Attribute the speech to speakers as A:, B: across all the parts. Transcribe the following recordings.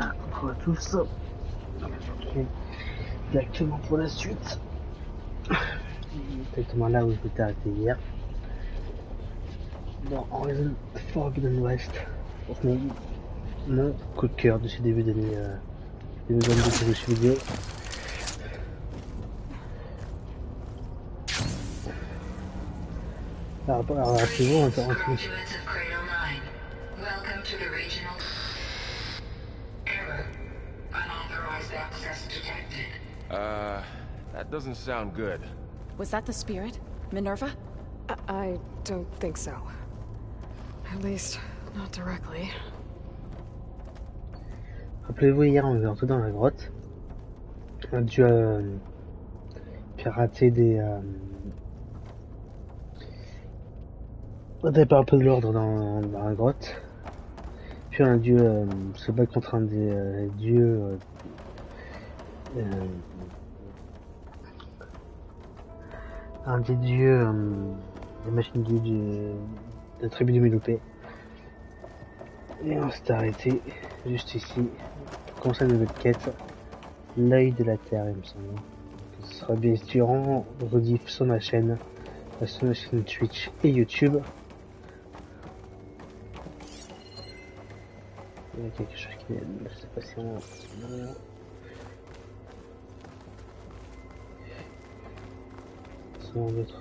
A: Ah, coucou à tous. On va se retrouver directement pour la suite. Exactement là où je m'étais arrêté hier. Dans Horizon Forbidden West. Pour mon coup de cœur de ce début d'année 2022 sur les jeux vidéo. Alors rappelez-vous, on est rentré.
B: That doesn't sound good.
C: Was that the spirit? Minerva?
D: I don't think so. At least, not directly.
A: Rappelez-vous, hier on est rentré dans la grotte. On a dû pirater des... On avait pas un peu de l'ordre dans la grotte. Puis on a dû se battre contre un des dieux... un des dieux des machines de la tribu de Mélopée. Et on s'est arrêté juste ici pour commencer une nouvelle quête, l'œil de la terre, il me semble. Ce sera bien sûr en rediff sur ma chaîne Twitch et YouTube. Il y a quelque chose qui m'aide, je sais pas si on... D'autres.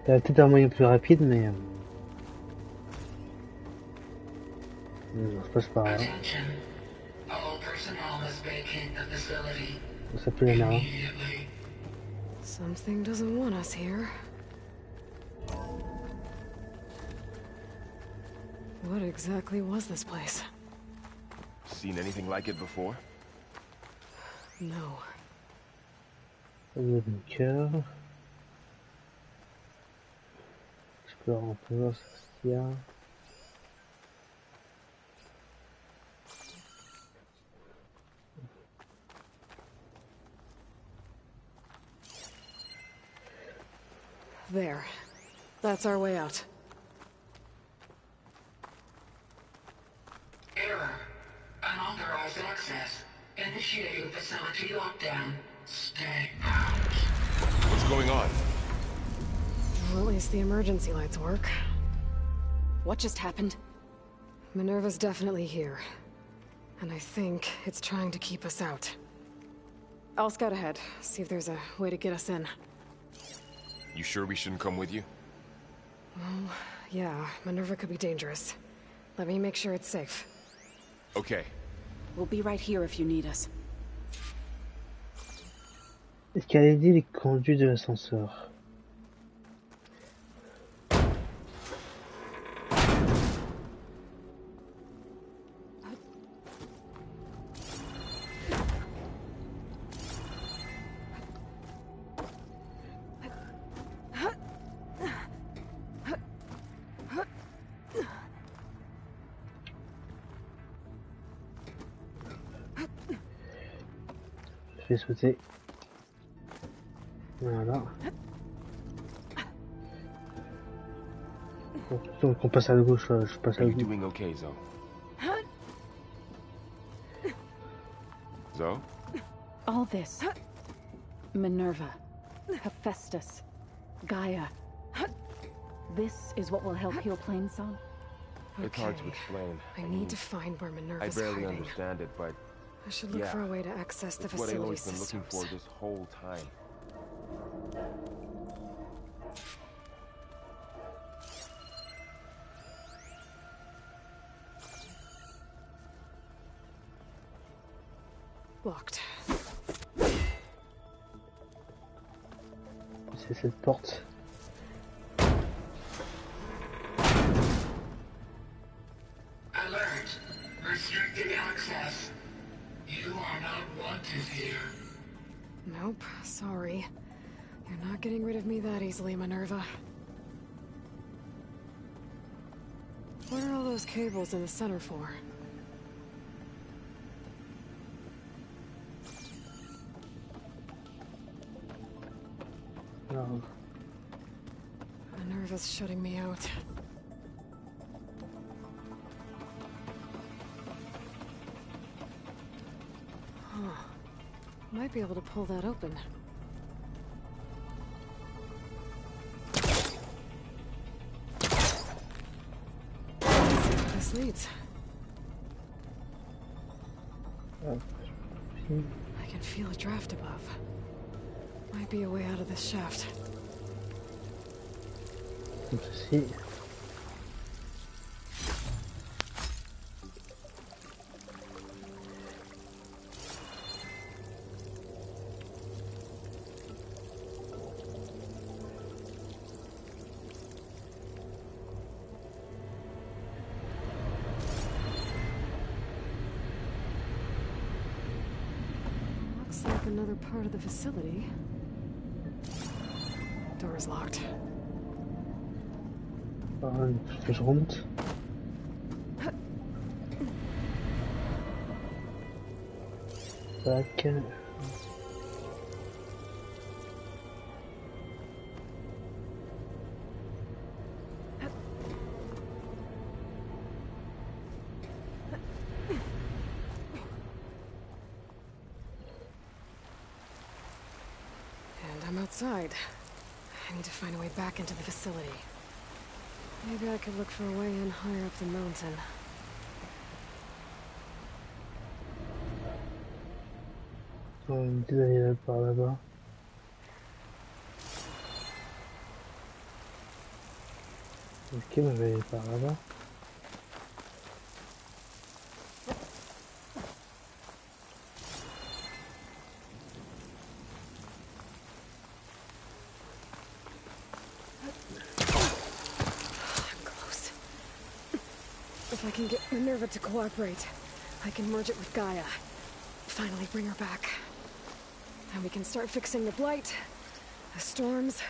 A: Il y a peut-être un moyen plus rapide, mais je passe par là. Ça peut la merde.
D: Something doesn't want us here. What exactly was this place?
B: Seen anything like it before?
D: No.
A: Le bunker. Je peux un peu voir ce qu'il y a.
D: There. That's our way out.
E: Error. Unauthorized access. Initiating facility lockdown. Stay out.
B: What's going on?
D: Well, at least the emergency lights work.
C: What just happened?
D: Minerva's definitely here. And I think it's trying to keep us out. I'll scout ahead, see if there's a way to get us in.
B: You sure we shouldn't come with you?
D: Well, yeah, Minerva could be dangerous. Let me make sure it's safe.
B: Okay.
C: We'll be right here if you need us.
A: Est-ce qu'elle a dit les conduits de l'ascenseur? Je vais sauter. Voilà. Donc on passe à la gauche, je passe à
B: Are
A: la
B: you
A: gauche.
B: doing okay, Zoe? Zoe?
C: All this. Minerva. Hephaestus. Gaia. This is what will help heal Plainsong?
B: It's hard to explain.
D: I need to find where
B: I
D: Minerva's
B: barely
D: hiding.
B: understand it, but
D: I should look for a way to access the
B: it's what I've
D: facility
B: always been looking
D: systems.
B: for this whole time.
D: Locked.
A: C'est cette porte.
E: Alert. Restricted access. You are not wanted here.
D: Nope, sorry. You're not getting rid of me that easily, Minerva. What are all those cables in the center for?
A: Alors,
D: Minerva's shutting me out. Might be able to pull that open. Let's see where this leads. I can feel a draft above. Might be a way out of this shaft.
A: Comme ceci.
D: Looks like another part of the facility. Door is locked.
A: Une flèche remonte. Tac.
D: And I'm outside. I need to find a way back into the facility. Maybe I could look for a way in higher up the mountain.
A: Une petite année par là-bas. Ok, on va aller par là-bas.
D: If I can get Minerva to cooperate, I can merge it with Gaia. Finally bring her back. And we can start fixing the blight, the storms,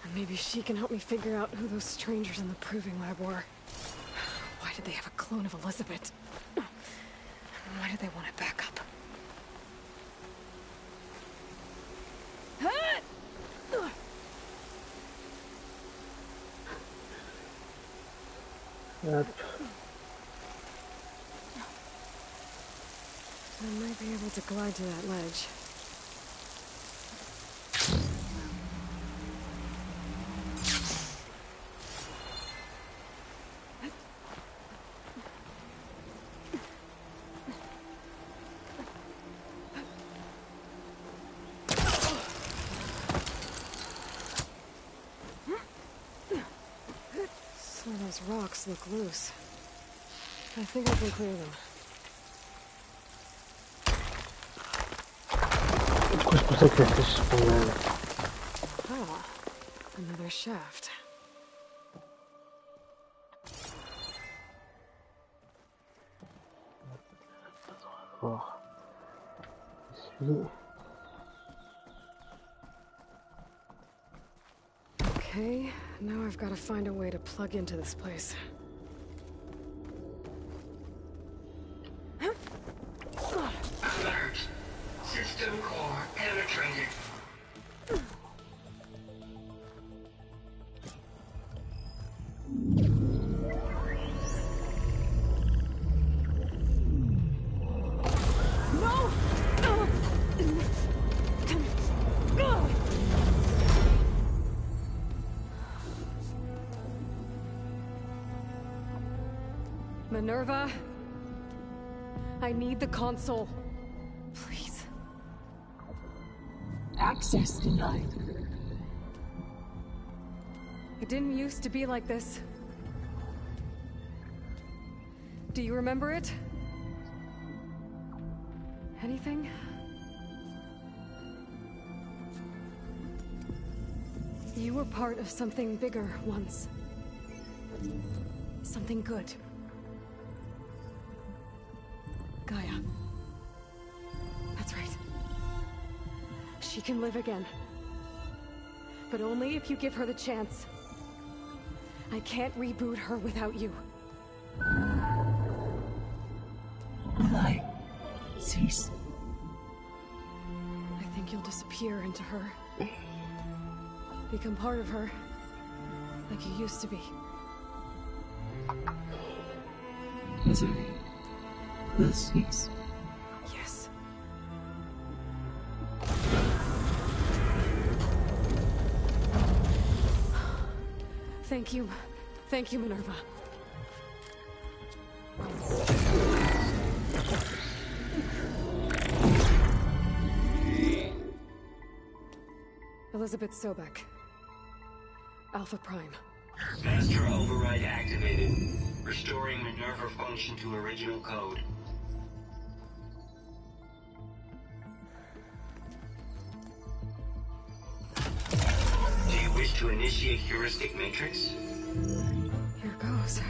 D: and maybe she can help me figure out who those strangers in the proving lab were. Why did they have a clone of Elizabeth? And why did they want it back up?
A: Hop.
D: I might be able to glide to that ledge. So those rocks look loose. I think I can clear them.
A: Du coup, c'est pour ça que la flèche se prend.
D: Ah, another shaft.
A: Voir. Ici.
D: Okay, now I've got to find a way to plug into this place.
E: Alert. System core penetrated.
D: Minerva, I need the console. Please.
F: Access denied.
D: It didn't used to be like this. Do you remember it? Anything? You were part of something bigger once. Something good. Gaia. That's right. She can live again. But only if you give her the chance. I can't reboot her without you.
F: Light. Cease.
D: I think you'll disappear into her. Become part of her. Like you used to be.
F: Misery will cease.
D: Yes. Thank you. Thank you, Minerva. Elizabeth Sobek. Alpha Prime.
G: Master override activated. Restoring Minerva function to original code. Do you wish to initiate heuristic matrix?
D: Here goes.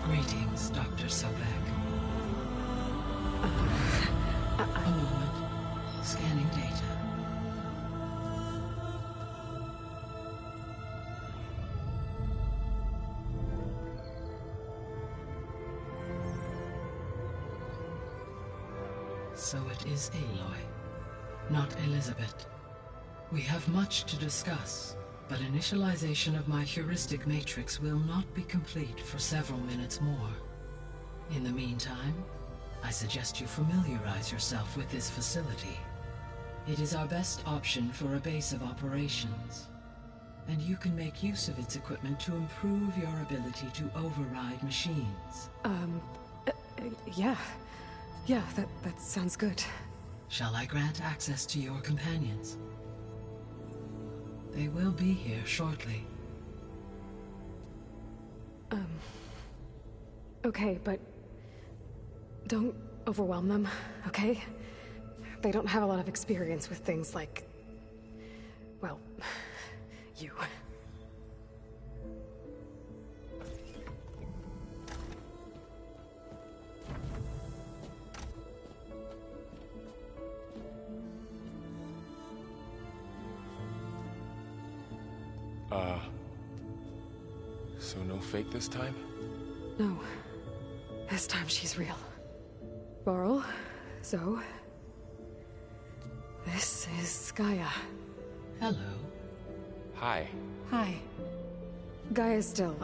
F: Greetings, Dr. Sobek. A moment. Scanning data. So it is Aloy, not Elizabeth. We have much to discuss, but initialization of my heuristic matrix will not be complete for several minutes more. In the meantime, I suggest you familiarize yourself with this facility. It is our best option for a base of operations, and you can make use of its equipment to improve your ability to override machines.
D: Yeah. Yeah, that sounds good.
F: Shall I grant access to your companions? They will be here shortly.
D: Okay, but don't overwhelm them, okay? They don't have a lot of experience with things like, well, you.
B: So no fake this time?
D: No. This time she's real. Laurel, Zoe. This is Gaia.
F: Hello.
B: Hi.
C: Hi.
D: Gaia's still,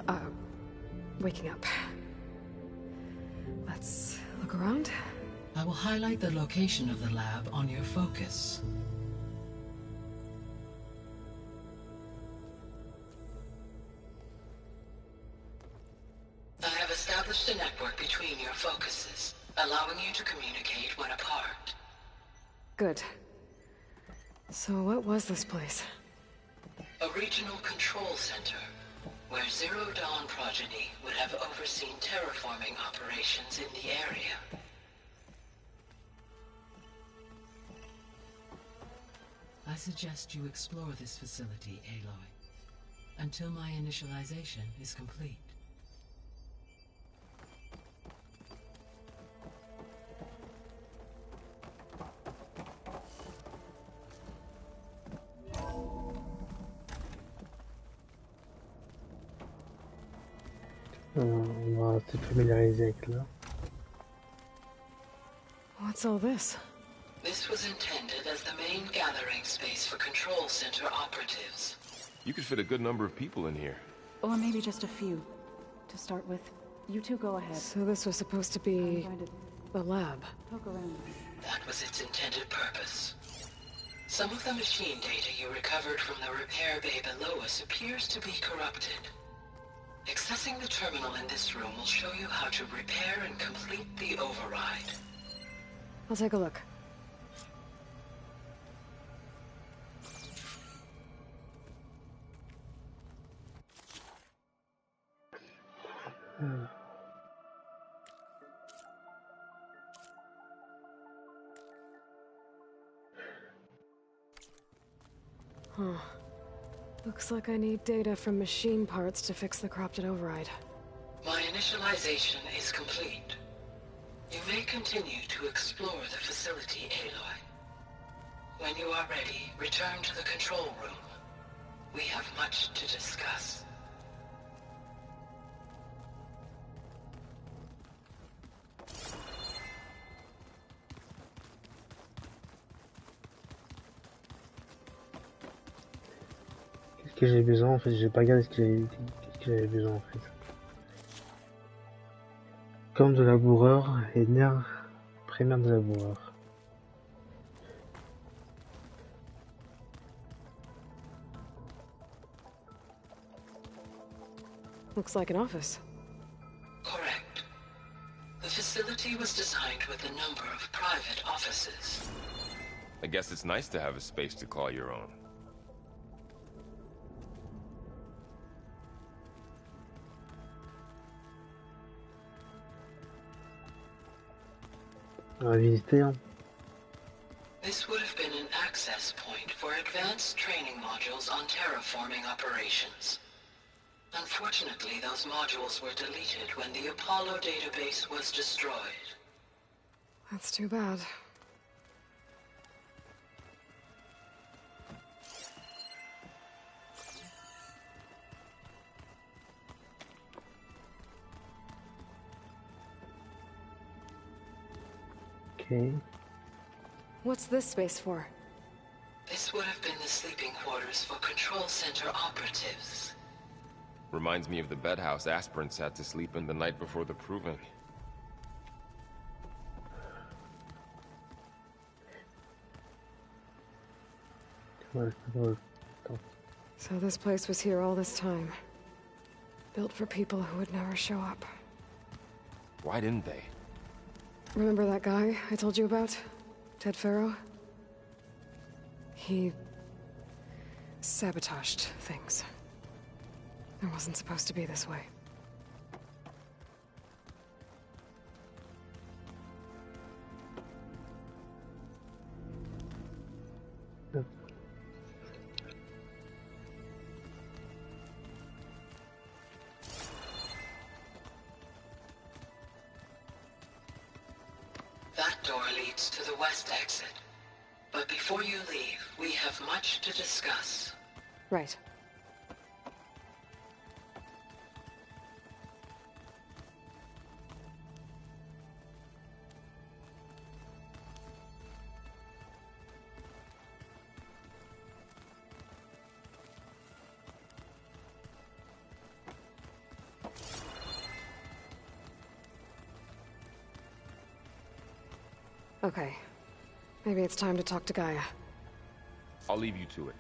D: waking up. Let's look around.
F: I will highlight the location of the lab on your focus. I have established a network between your focuses, allowing you to communicate when apart.
D: Good. So what was this place?
F: A regional control center, where Zero Dawn progeny would have overseen terraforming operations in the area. I suggest you explore this facility, Aloy, until my initialization is complete.
A: On va se familiariser avec là.
D: What's all this?
F: This was intended as the main gathering space for control center operatives.
B: You could fit a good number of people in here.
C: Or maybe just a few. To start with, you two go ahead.
D: So this was supposed to be
C: I'm going to
D: the lab.
C: poke around.
F: That was its intended purpose. Some of the machine data you recovered from the repair bay below us appears to be corrupted. Accessing the terminal in this room will show you how to repair and complete the override.
D: I'll take a look. Huh. Looks like I need data from machine parts to fix the corrupted override.
F: My initialization is complete. You may continue to explore the facility, Aloy. When you are ready, return to the control room. We have much to discuss.
A: que j'ai besoin en fait, j'ai pas regardé qu'est-ce que j'avais besoin en fait. Corne de laboureur et nerf primaire de laboureur.
D: Looks like an office.
F: Correct. The facility was designed with a number of private offices.
B: I guess it's nice to have a space to call your own.
A: On va visiter, hein.
F: This would have been an access point for advanced training modules on terraforming operations. Unfortunately, those modules were deleted when the Apollo database was destroyed.
D: That's too bad.
A: Okay.
D: What's this space for?
F: This would have been the sleeping quarters for control center operatives.
B: Reminds me of the bedhouse aspirants had to sleep in the night before the proving.
D: So this place was here all this time. Built for people who would never show up.
B: Why didn't they?
D: Remember that guy I told you about? Ted Farrow? He sabotaged things. It wasn't supposed to be this way.
F: That door leads to the west exit. But before you leave, we have much to discuss.
D: Right. Okay. Maybe it's time to talk to Gaia.
B: I'll leave you to it.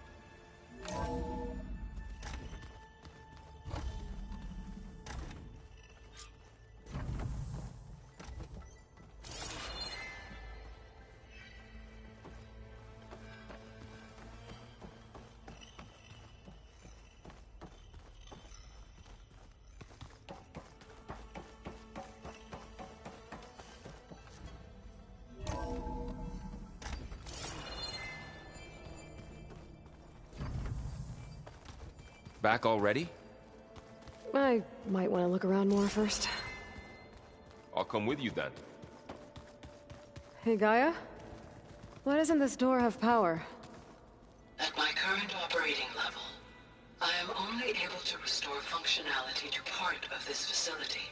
B: Back already?
D: I might want to look around more first.
B: I'll come with you then.
D: Hey, Gaia? Why doesn't this door have power?
F: At my current operating level, I am only able to restore functionality to part of this facility.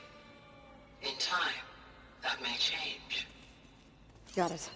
F: In time, that may change.
D: Got it.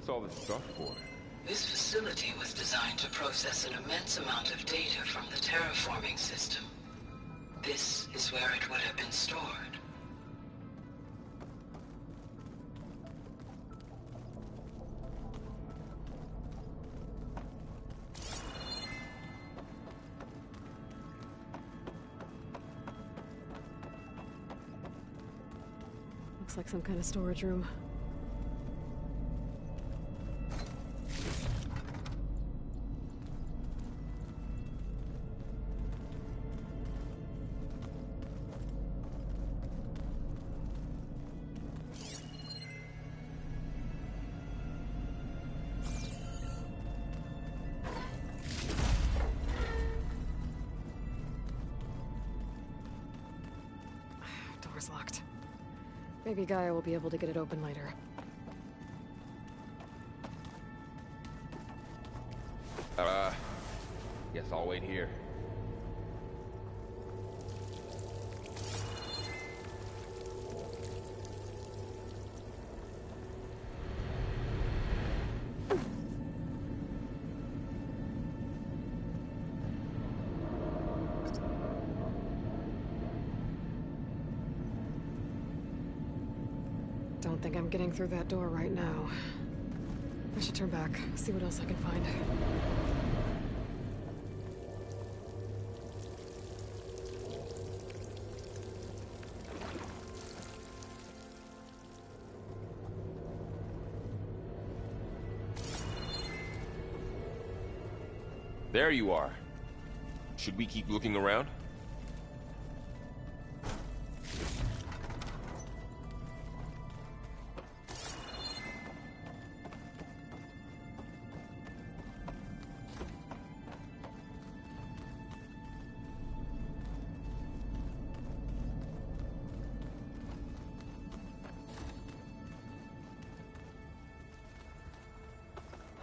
B: What's all this stuff for?
F: This facility was designed to process an immense amount of data from the terraforming system. This is where it would have been stored.
D: Looks like some kind of storage room. Door's locked. Maybe Gaia will be able to get it open later.
B: Guess I'll wait here.
D: Don't think I'm getting through that door right now. I should turn back, see what else I can find.
B: There you are. Should we keep looking around?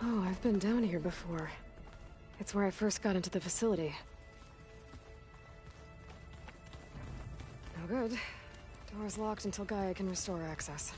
D: Oh, I've been down here before. It's where I first got into the facility. No good. Door's locked until Gaia can restore access.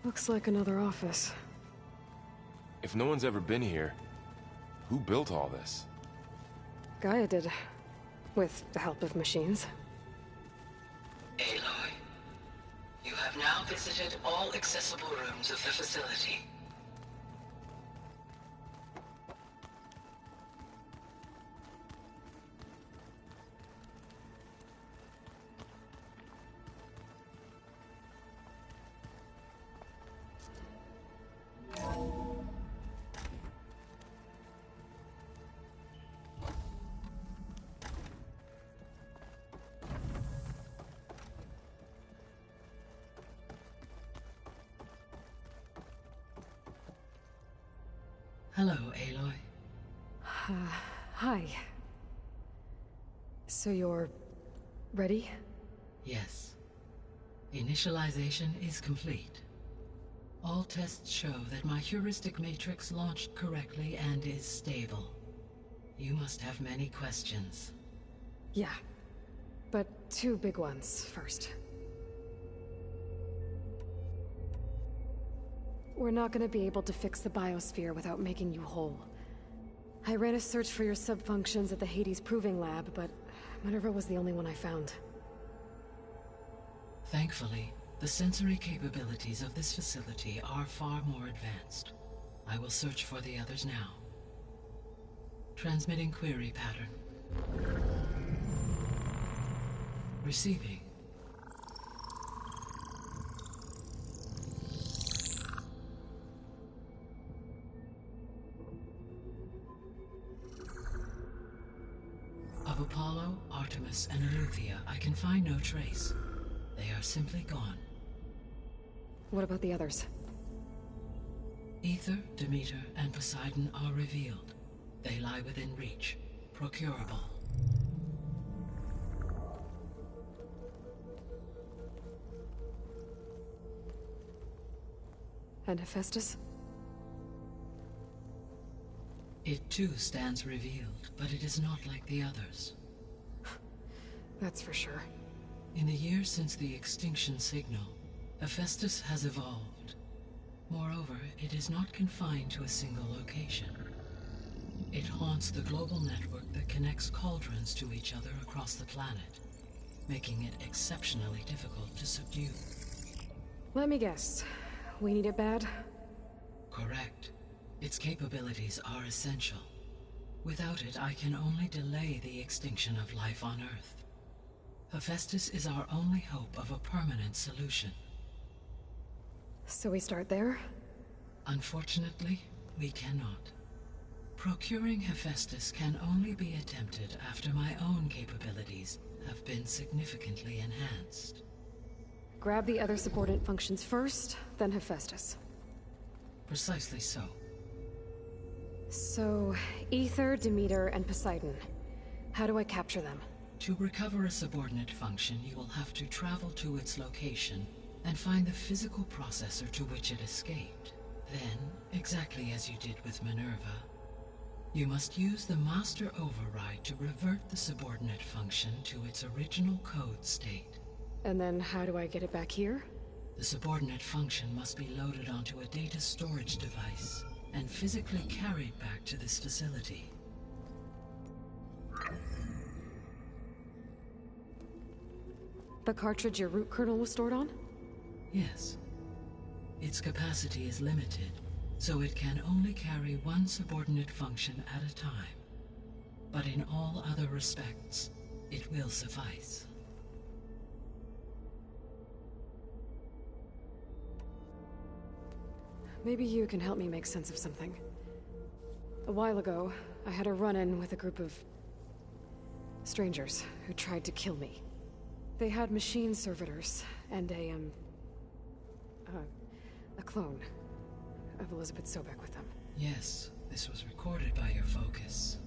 D: Looks like another office.
B: If no one's ever been here, who built all this?
D: Gaia did. With the help of machines.
F: Aloy, you have now visited all accessible rooms of the facility. Hello, Aloy.
D: Hi. So you're... ready?
F: Yes. Initialization is complete. All tests show that my heuristic matrix launched correctly and is stable. You must have many questions.
D: Yeah. But two big ones first. We're not gonna be able to fix the biosphere without making you whole. I ran a search for your subfunctions at the Hades Proving Lab, but Minerva was the only one I found.
F: Thankfully, the sensory capabilities of this facility are far more advanced. I will search for the others now. Transmitting query pattern. Receiving. Of Apollo, Artemis, and Eleuthia, I can find no trace. They are simply gone.
D: What about the others?
F: Ether, Demeter, and Poseidon are revealed. They lie within reach, procurable.
D: And Hephaestus?
F: It too stands revealed, but it is not like the others.
D: That's for sure.
F: In the years since the extinction signal, Hephaestus has evolved. Moreover, it is not confined to a single location. It haunts the global network that connects cauldrons to each other across the planet, making it exceptionally difficult to subdue.
D: Let me guess. We need it bad?
F: Correct. Its capabilities are essential. Without it, I can only delay the extinction of life on Earth. Hephaestus is our only hope of a permanent solution.
D: So we start there?
F: Unfortunately, we cannot. Procuring Hephaestus can only be attempted after my own capabilities have been significantly enhanced.
D: Grab the other subordinate functions first, then Hephaestus.
F: Precisely so.
D: So, Ether, Demeter, and Poseidon. How do I capture them?
F: To recover a subordinate function, you will have to travel to its location and find the physical processor to which it escaped. Then, exactly as you did with Minerva, you must use the master override to revert the subordinate function to its original code state.
D: And then how do I get it back here?
F: The subordinate function must be loaded onto a data storage device and physically carried back to this facility.
D: The cartridge your root kernel was stored on?
F: Yes. Its capacity is limited, so it can only carry one subordinate function at a time. But in all other respects, it will suffice.
D: Maybe you can help me make sense of something. A while ago, I had a run-in with a group of strangers who tried to kill me. They had machine servitors and a clone of Elizabeth Sobek with them.
F: Yes, this was recorded by your focus.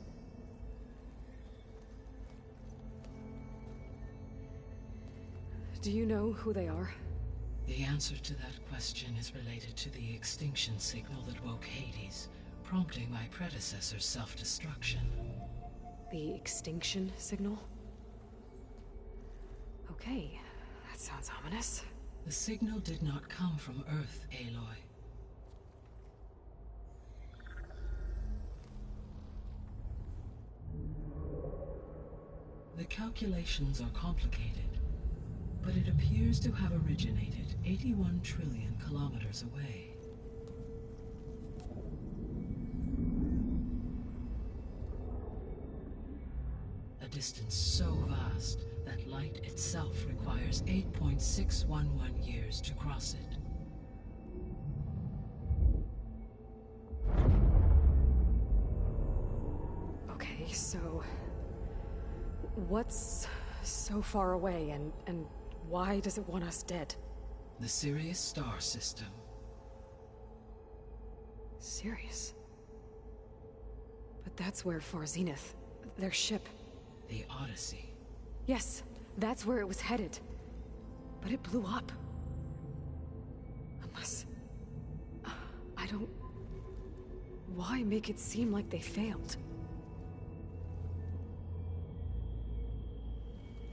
D: Do you know who they are?
F: The answer to that question is related to the extinction signal that woke Hades, prompting my predecessor's self-destruction.
D: The extinction signal? Okay, that sounds ominous.
F: The signal did not come from Earth, Aloy. The calculations are complicated, but it appears to have originated 81 trillion kilometers away. A distance so vast that light itself requires 8.611 years to cross it.
D: Okay, so... what's so far away, and why does it want us dead?
F: The Sirius star system.
D: Sirius? But that's where Far Zenith, their ship...
F: The Odyssey.
D: Yes, that's where it was headed. But it blew up. Unless... I don't... Why make it seem like they failed?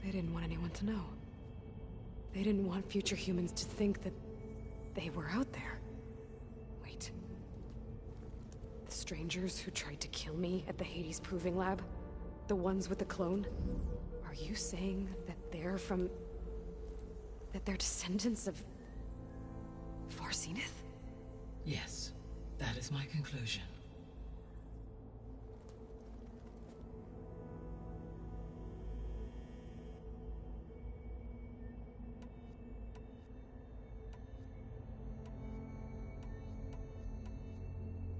D: They didn't want anyone to know. They didn't want future humans to think that they were out there. Wait. The strangers who tried to kill me at the Hades Proving Lab? The ones with the clone? Are you saying that they're from... that they're descendants of... Far Zenith?
F: Yes, that is my conclusion.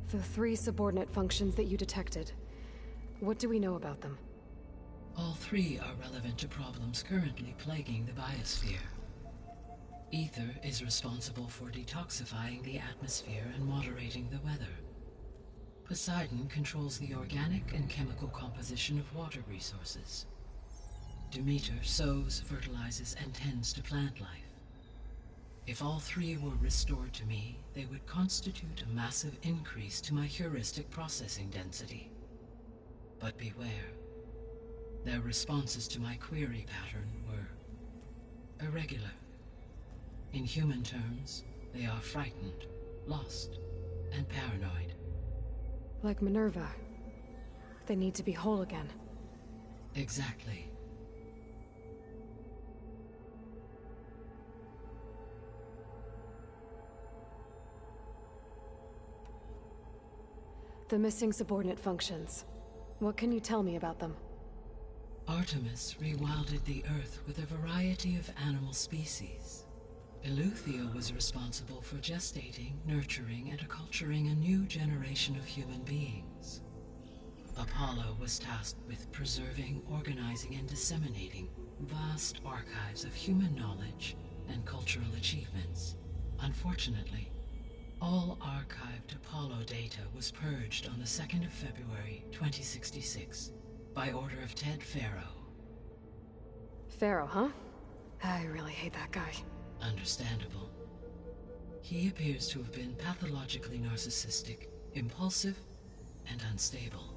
D: The 3 subordinate functions that you detected. What do we know about them?
F: All 3 are relevant to problems currently plaguing the biosphere. Ether is responsible for detoxifying the atmosphere and moderating the weather. Poseidon controls the organic and chemical composition of water resources. Demeter sows, fertilizes, and tends to plant life. If all 3 were restored to me, they would constitute a massive increase to my heuristic processing density. But beware. Their responses to my query pattern were irregular. In human terms, they are frightened, lost, and paranoid.
D: Like Minerva. They need to be whole again.
F: Exactly.
D: The missing subordinate functions. What can you tell me about them?
F: Artemis rewilded the Earth with a variety of animal species. Eleuthia was responsible for gestating, nurturing, and acculturating a new generation of human beings. Apollo was tasked with preserving, organizing, and disseminating vast archives of human knowledge and cultural achievements. Unfortunately, all archived Apollo data was purged on the 2nd of February, 2066, by order of Ted Faro.
D: Pharaoh, huh? I really hate that guy.
F: Understandable. He appears to have been pathologically narcissistic, impulsive, and unstable.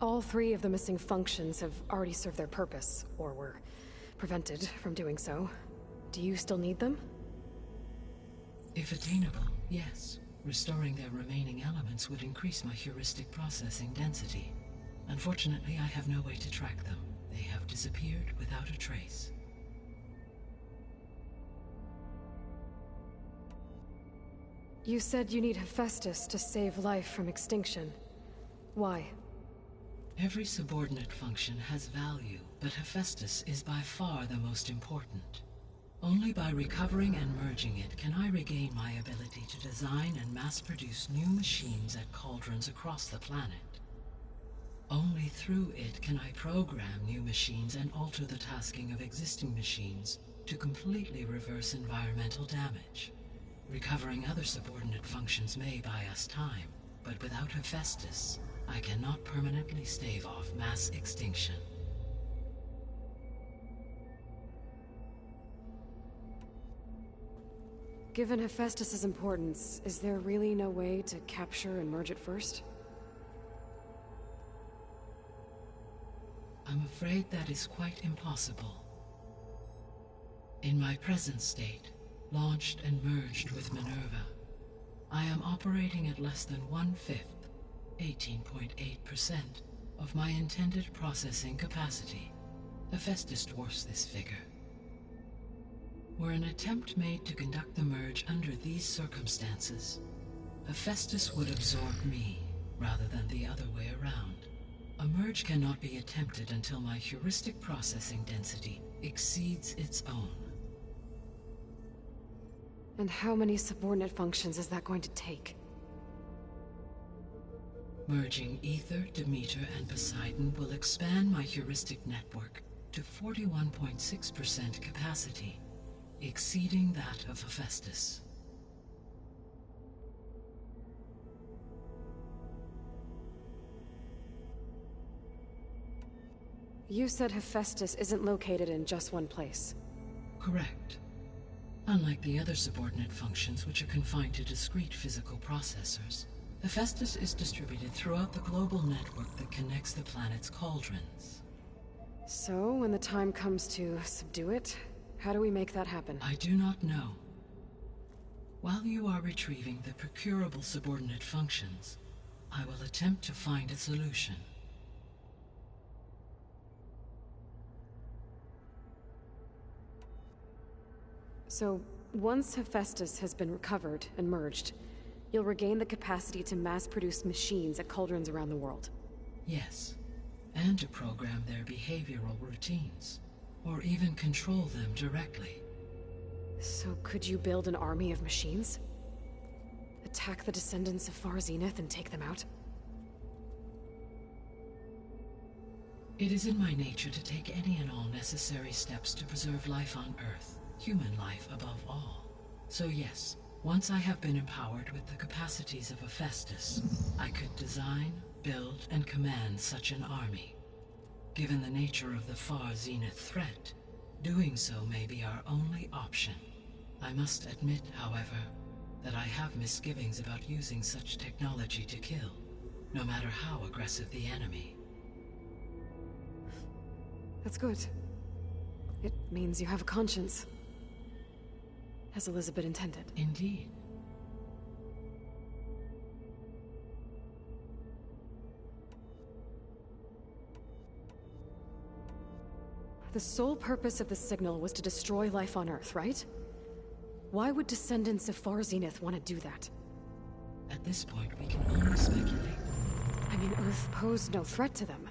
D: All 3 of the missing functions have already served their purpose, or were prevented from doing so. Do you still need them?
F: If attainable, yes. Restoring their remaining elements would increase my heuristic processing density. Unfortunately, I have no way to track them. They have disappeared without a trace.
D: You said you need Hephaestus to save life from extinction. Why?
F: Every subordinate function has value, but Hephaestus is by far the most important. Only by recovering and merging it can I regain my ability to design and mass-produce new machines at cauldrons across the planet. Only through it can I program new machines and alter the tasking of existing machines to completely reverse environmental damage. Recovering other subordinate functions may buy us time, but without Hephaestus, I cannot permanently stave off mass extinction.
D: Given Hephaestus's importance, is there really no way to capture and merge it first?
F: I'm afraid that is quite impossible. In my present state, launched and merged with Minerva, I am operating at less than 1/5, 18.8%, of my intended processing capacity. Hephaestus dwarfs this figure. Were an attempt made to conduct the merge under these circumstances, Hephaestus would absorb me, rather than the other way around. A merge cannot be attempted until my heuristic processing density exceeds its own.
D: And how many subordinate functions is that going to take?
F: Merging Ether, Demeter, and Poseidon will expand my heuristic network to 41.6% capacity, exceeding that of Hephaestus.
D: You said Hephaestus isn't located in just one place.
F: Correct. Unlike the other subordinate functions, which are confined to discrete physical processors, Hephaestus is distributed throughout the global network that connects the planet's cauldrons.
D: So, when the time comes to subdue it, how do we make that happen?
F: I do not know. While you are retrieving the procurable subordinate functions, I will attempt to find a solution.
D: So, once Hephaestus has been recovered and merged, you'll regain the capacity to mass-produce machines at cauldrons around the world.
F: Yes, and to program their behavioral routines, or even control them directly.
D: So could you build an army of machines? Attack the descendants of Far Zenith and take them out?
F: It is in my nature to take any and all necessary steps to preserve life on Earth, human life above all. So yes, once I have been empowered with the capacities of Hephaestus, I could design, build, and command such an army. Given the nature of the Far Zenith threat, doing so may be our only option. I must admit, however, that I have misgivings about using such technology to kill, no matter how aggressive the enemy.
D: That's good. It means you have a conscience. As Elizabeth intended.
F: Indeed.
D: The sole purpose of the signal was to destroy life on Earth, right? Why would descendants of Far Zenith want to do that?
F: At this point, we can only speculate.
D: I mean, Earth posed no threat to them.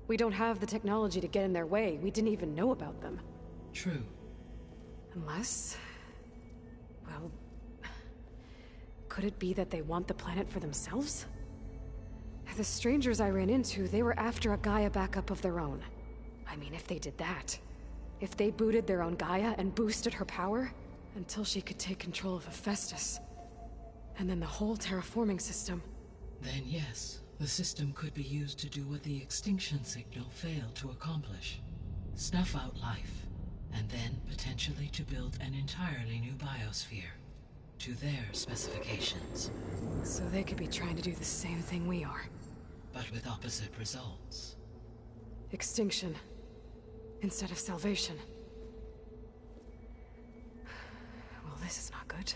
D: We don't have the technology to get in their way. We didn't even know about them.
F: True.
D: Unless... well... could it be that they want the planet for themselves? The strangers I ran into, they were after a Gaia backup of their own. I mean, if they did that... if they booted their own Gaia and boosted her power... until she could take control of Hephaestus. And then the whole terraforming system.
F: Then yes, the system could be used to do what the extinction signal failed to accomplish. Snuff out life, and then potentially to build an entirely new biosphere. To their specifications.
D: So they could be trying to do the same thing we are.
F: But with opposite results.
D: Extinction. Instead of salvation. Well, this is not good.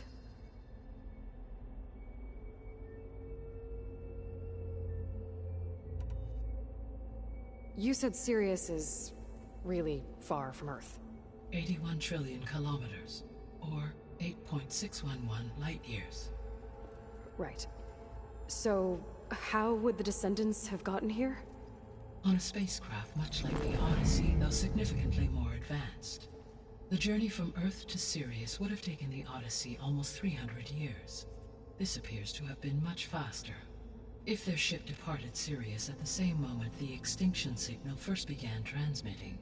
D: You said Sirius is really far from Earth.
F: 81 trillion kilometers, or 8.611 light years.
D: Right. So, how would the descendants have gotten here?
F: On a spacecraft much like the Odyssey, though significantly more advanced. The journey from Earth to Sirius would have taken the Odyssey almost 300 years. This appears to have been much faster. If their ship departed Sirius at the same moment the extinction signal first began transmitting,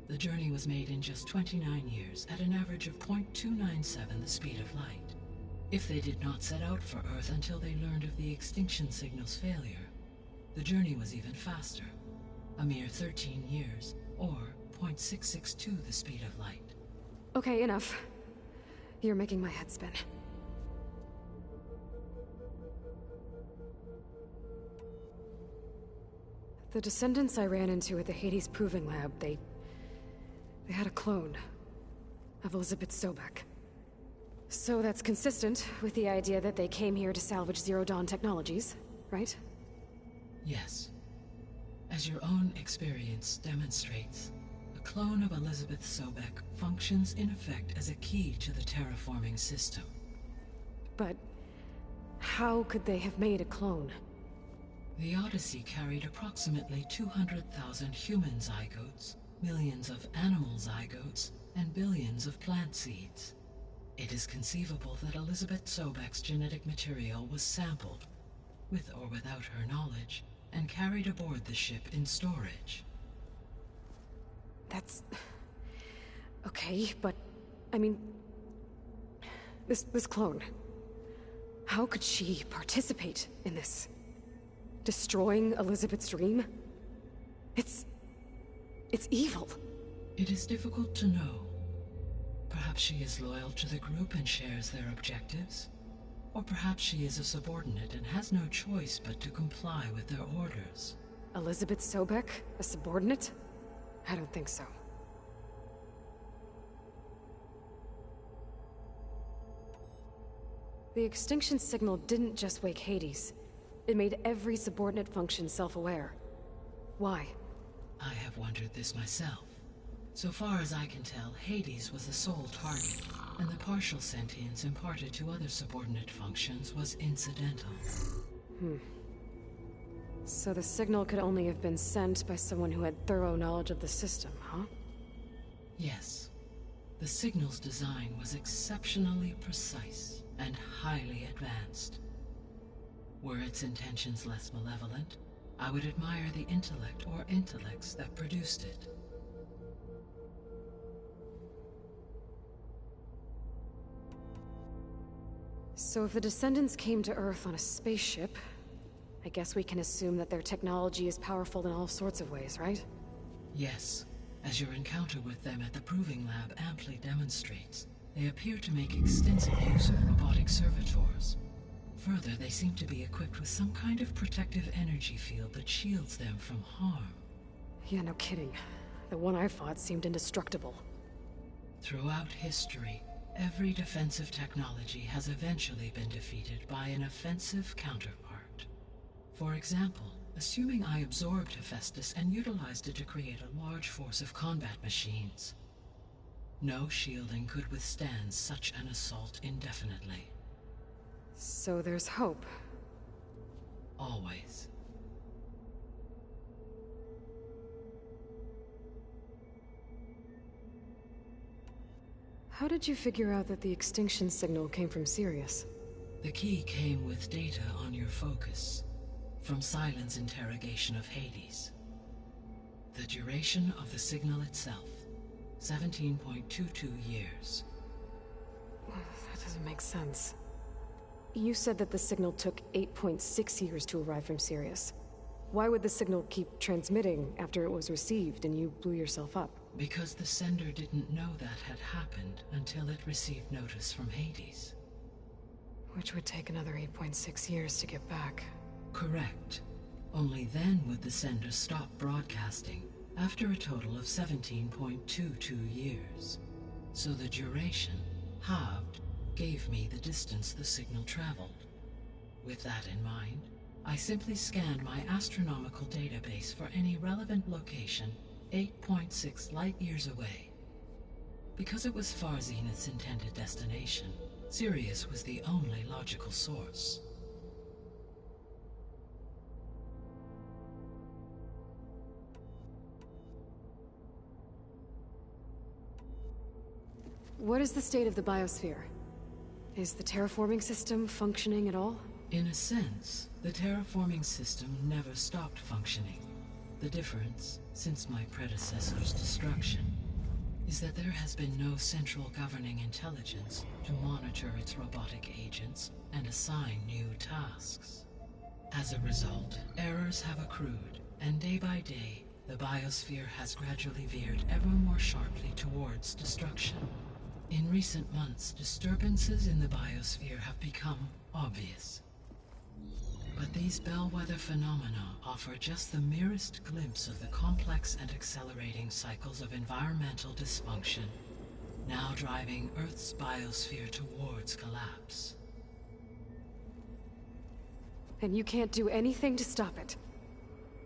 F: the journey was made in just 29 years at an average of 0.297 the speed of light. If they did not set out for Earth until they learned of the extinction signal's failure, the journey was even faster, a mere 13 years, or 0.662 the speed of light.
D: Okay, enough. You're making my head spin. The descendants I ran into at the Hades Proving Lab, they had a clone. of Elizabeth Sobek. So that's consistent with the idea that they came here to salvage Zero Dawn technologies, right?
F: Yes. As your own experience demonstrates, a clone of Elizabeth Sobek functions in effect as a key to the terraforming system.
D: But how could they have made a clone?
F: The Odyssey carried approximately 200,000 human zygotes, millions of animal zygotes, and billions of plant seeds. It is conceivable that Elizabeth Sobek's genetic material was sampled, with or without her knowledge, and carried aboard the ship in storage.
D: That's... okay, but... I mean... This clone... How could she participate in this? Destroying Elizabeth's dream? It's evil.
F: It is difficult to know. Perhaps she is loyal to the group and shares their objectives. Or perhaps she is a subordinate and has no choice but to comply with their orders.
D: Elizabeth Sobek? A subordinate? I don't think so. The extinction signal didn't just wake Hades. It made every subordinate function self-aware. Why?
F: I have wondered this myself. So far as I can tell, Hades was the sole target, and the partial sentience imparted to other subordinate functions was incidental.
D: So the signal could only have been sent by someone who had thorough knowledge of the system, huh?
F: Yes. The signal's design was exceptionally precise and highly advanced. Were its intentions less malevolent, I would admire the intellect or intellects that produced it.
D: So if the descendants came to Earth on a spaceship, I guess we can assume that their technology is powerful in all sorts of ways, right?
F: Yes, as your encounter with them at the Proving Lab amply demonstrates, they appear to make extensive use of robotic servitors. Further, they seem to be equipped with some kind of protective energy field that shields them from harm.
D: Yeah, no kidding. The one I fought seemed indestructible.
F: Throughout history, every defensive technology has eventually been defeated by an offensive counterpart. For example, assuming I absorbed Hephaestus and utilized it to create a large force of combat machines. No shielding could withstand such an assault indefinitely.
D: So there's hope.
F: Always.
D: How did you figure out that the extinction signal came from Sirius?
F: The key came with data on your focus, from Silent's interrogation of Hades. The duration of the signal itself, 17.22 years.
D: That doesn't make sense. You said that the signal took 8.6 years to arrive from Sirius. Why would the signal keep transmitting after it was received and you blew yourself up?
F: Because the sender didn't know that had happened until it received notice from Hades.
D: Which would take another 8.6 years to get back.
F: Correct. Only then would the sender stop broadcasting, after a total of 17.22 years. So the duration, halved, gave me the distance the signal traveled. With that in mind, I simply scanned my astronomical database for any relevant location 8.6 light-years away. Because it was far Zenith's intended destination, Sirius was the only logical source.
D: What is the state of the biosphere? Is the terraforming system functioning at all?
F: In a sense, the terraforming system never stopped functioning. The difference, since my predecessor's destruction, is that there has been no central governing intelligence to monitor its robotic agents and assign new tasks. As a result, errors have accrued, and day by day, the biosphere has gradually veered ever more sharply towards destruction. In recent months, disturbances in the biosphere have become obvious. But these bellwether phenomena offer just the merest glimpse of the complex and accelerating cycles of environmental dysfunction now driving Earth's biosphere towards collapse.
D: And you can't do anything to stop it.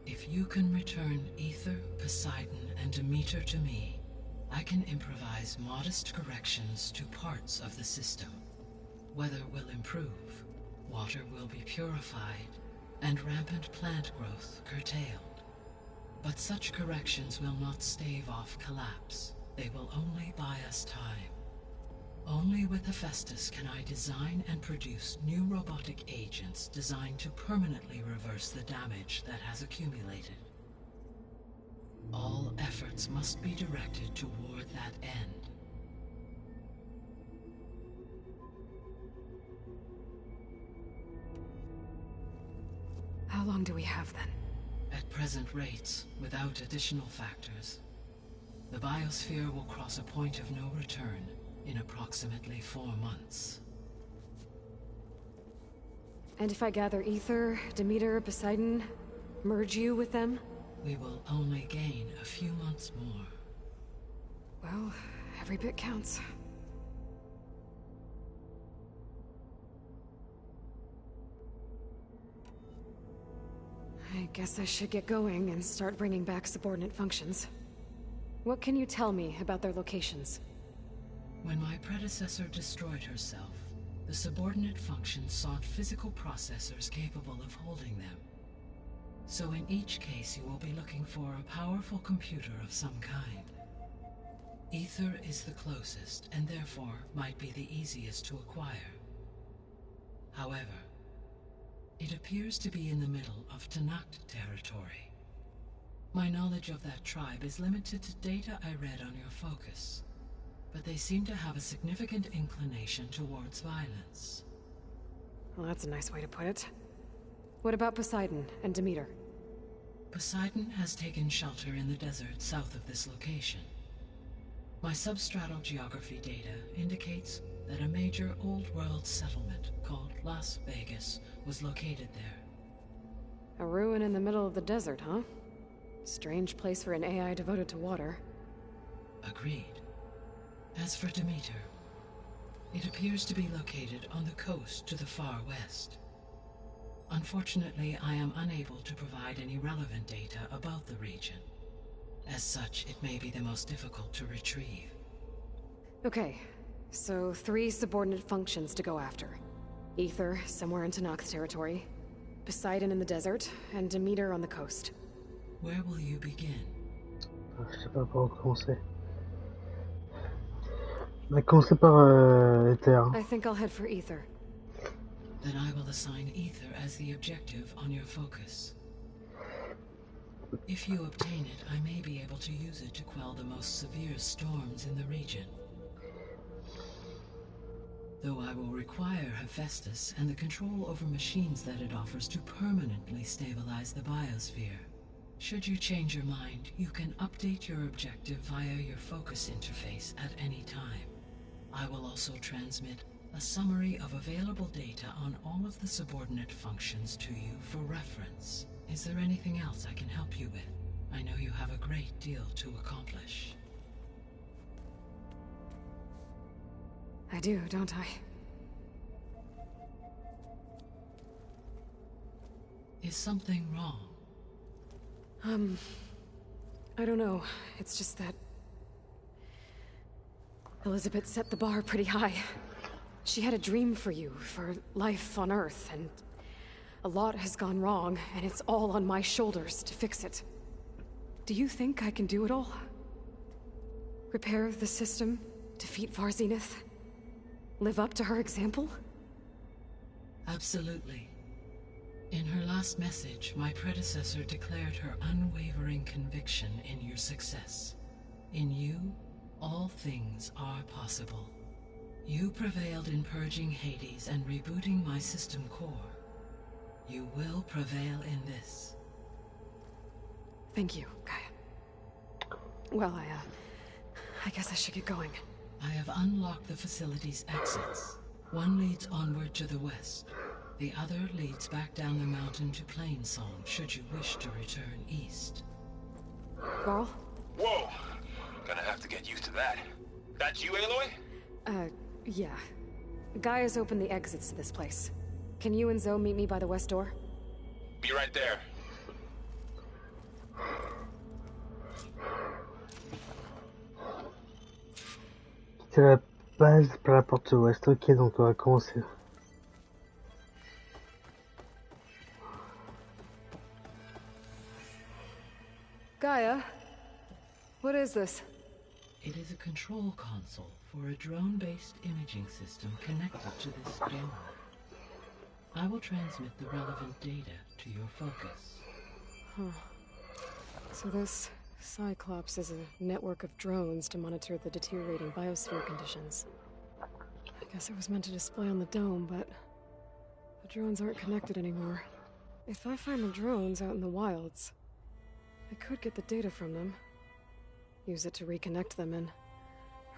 F: If you can return Ether, Poseidon, and Demeter to me, I can improvise modest corrections to parts of the system. Weather will improve, water will be purified, and rampant plant growth curtailed. But such corrections will not stave off collapse. They will only buy us time. Only with Hephaestus can I design and produce new robotic agents designed to permanently reverse the damage that has accumulated. All efforts must be directed toward that end.
D: How long do we have then?
F: At present rates, without additional factors, the biosphere will cross a point of no return in approximately 4 months.
D: And if I gather Ether, Demeter, Poseidon, merge you with them?
F: We will only gain a few months more.
D: Well, every bit counts. I guess I should get going and start bringing back subordinate functions. What can you tell me about their locations?
F: When my predecessor destroyed herself, the subordinate functions sought physical processors capable of holding them. So in each case you will be looking for a powerful computer of some kind. Ether is the closest, and therefore might be the easiest to acquire. However, it appears to be in the middle of Tanakh territory. My knowledge of that tribe is limited to data I read on your focus, but they seem to have a significant inclination towards violence.
D: Well, that's a nice way to put it. What about Poseidon and Demeter?
F: Poseidon has taken shelter in the desert south of this location. My substratal geography data indicates that a major old-world settlement called Las Vegas was located there.
D: A ruin in the middle of the desert, huh? Strange place for an AI devoted to water.
F: Agreed. As for Demeter, it appears to be located on the coast to the far west. Unfortunately, I am unable to provide any relevant data about the region. As such, it may be the most difficult to retrieve.
D: Okay, so 3 subordinate functions to go after. Ether, somewhere in Tanakh territory. Poseidon in the desert, and Demeter on the coast.
F: Where will you begin?
A: Je sais pas par où commencer. On va commencer par terre.
D: I think I'll head for Ether.
F: Then I will assign Ether as the objective on your focus. If you obtain it, I may be able to use it to quell the most severe storms in the region. Though I will require Hephaestus and the control over machines that it offers to permanently stabilize the biosphere. Should you change your mind, you can update your objective via your focus interface at any time. I will also transmit a summary of available data on all of the subordinate functions to you for reference. Is there anything else I can help you with? I know you have a great deal to accomplish.
D: I do, don't I?
F: Is something wrong?
D: I don't know. It's just that Elizabeth set the bar pretty high. She had a dream for you, for life on Earth, and a lot has gone wrong, and it's all on my shoulders to fix it. Do you think I can do it all? Repair the system, defeat Varzenith, live up to her example?
F: Absolutely. In her last message, my predecessor declared her unwavering conviction in your success. In you, all things are possible. You prevailed in purging Hades and rebooting my system core. You will prevail in this.
D: Thank you, Gaia. Well, I guess I should get going.
F: I have unlocked the facility's exits. One leads onward to the west. The other leads back down the mountain to Plainsong, should you wish to return east.
D: Carl?
H: Whoa! Gonna have to get used to that.
B: That's you, Aloy?
D: Yeah. Gaia's opened the exits to this place. Can you and Zoe meet me by the west door?
B: Be right there.
A: C'est la base par la porte ouest. Ok, donc on va commencer.
D: Gaia? What is this?
F: It is a control console for a drone-based imaging system connected to this dome. I will transmit the relevant data to your focus.
D: Huh. So this Cyclops is a network of drones to monitor the deteriorating biosphere conditions. I guess it was meant to display on the dome, but the drones aren't connected anymore. If I find the drones out in the wilds, I could get the data from them, use it to reconnect them and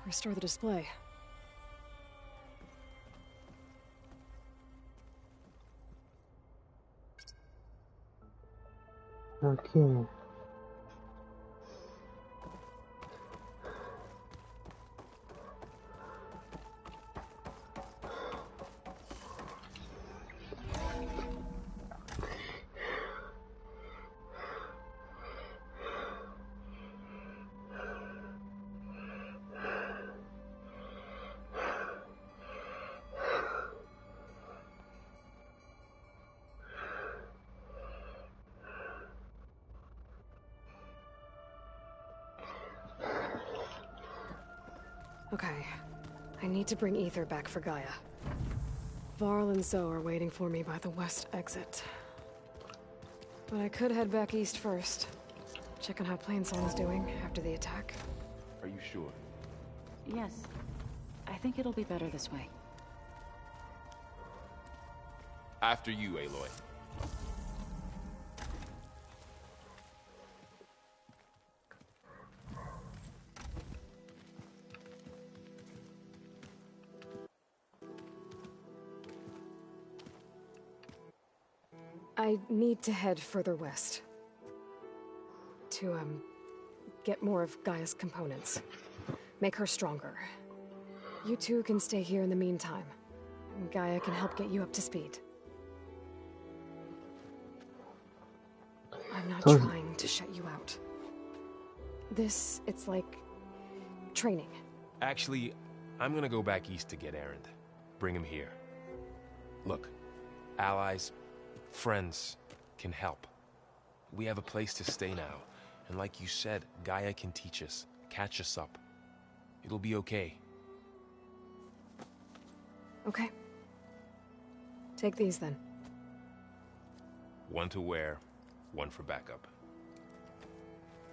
D: restore the display.
A: Ok.
D: Okay, I need to bring Ether back for Gaia. Varl and Zoe are waiting for me by the west exit. But I could head back east first. Check on how Plainsong's doing after the attack.
B: Are you sure?
C: Yes. I think it'll be better this way.
B: After you, Aloy.
D: I need to head further west. To, get more of Gaia's components. Make her stronger. You two can stay here in the meantime. Gaia can help get you up to speed. I'm not trying to shut you out. It's like training.
B: Actually, I'm gonna go back east to get Erend. Bring him here. Look, allies, friends can help. We have a place to stay now. And like you said, Gaia can teach us, catch us up. It'll be okay.
D: Okay. Take these then.
B: One to wear, one for backup.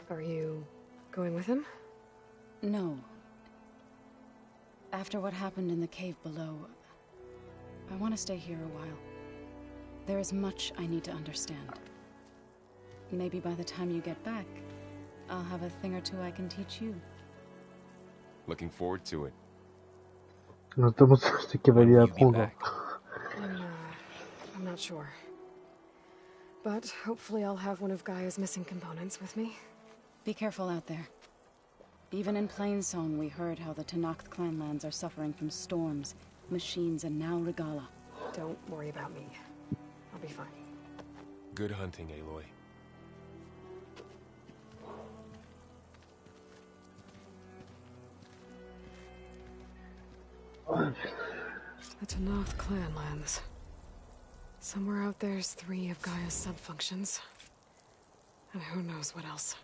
D: Are you going with him?
C: No. After what happened in the cave below, I want to stay here a while. There is much I need to understand. Maybe by the time you get back, I'll have a thing or two I can teach you.
B: Looking forward to it.
A: Notamment sur ce cavalier à prendre.
D: I'm not sure. But hopefully I'll have one of Gaia's missing components with me.
C: Be careful out there. Even in Plainsong, we heard how the Tenakth clanlands are suffering from storms, machines, and now Regala.
D: Don't worry about me. I'll be fine.
B: Good hunting, Aloy.
D: The Tenakth clanlands. Somewhere out there's 3 of Gaia's sub-functions. And who knows what else.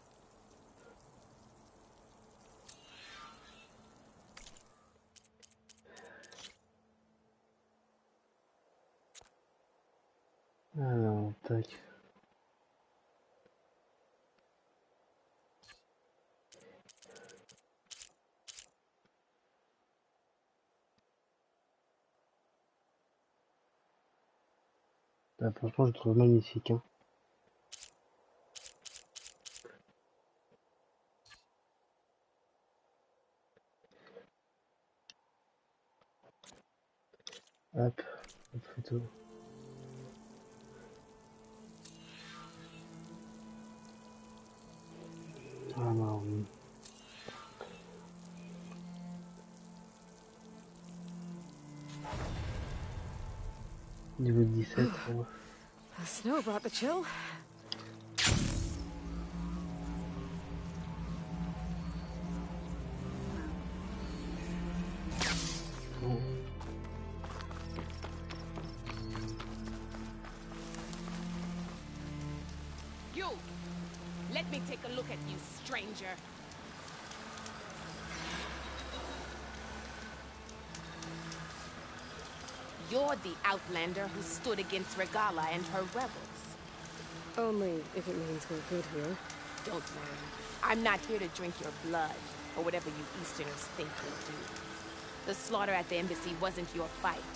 A: Alors, tac. Là, franchement, je le trouve magnifique. Hein. Hop, une photo. Ah non. Niveau 17. Ouais.
D: The snow brought the chill.
H: You! Let me take a look at you, stranger. You're the outlander who stood against Regala and her rebels.
D: Only if it means we're good here.
H: Don't worry. I'm not here to drink your blood, or whatever you Easterners think you'll do. The slaughter at the embassy wasn't your fight,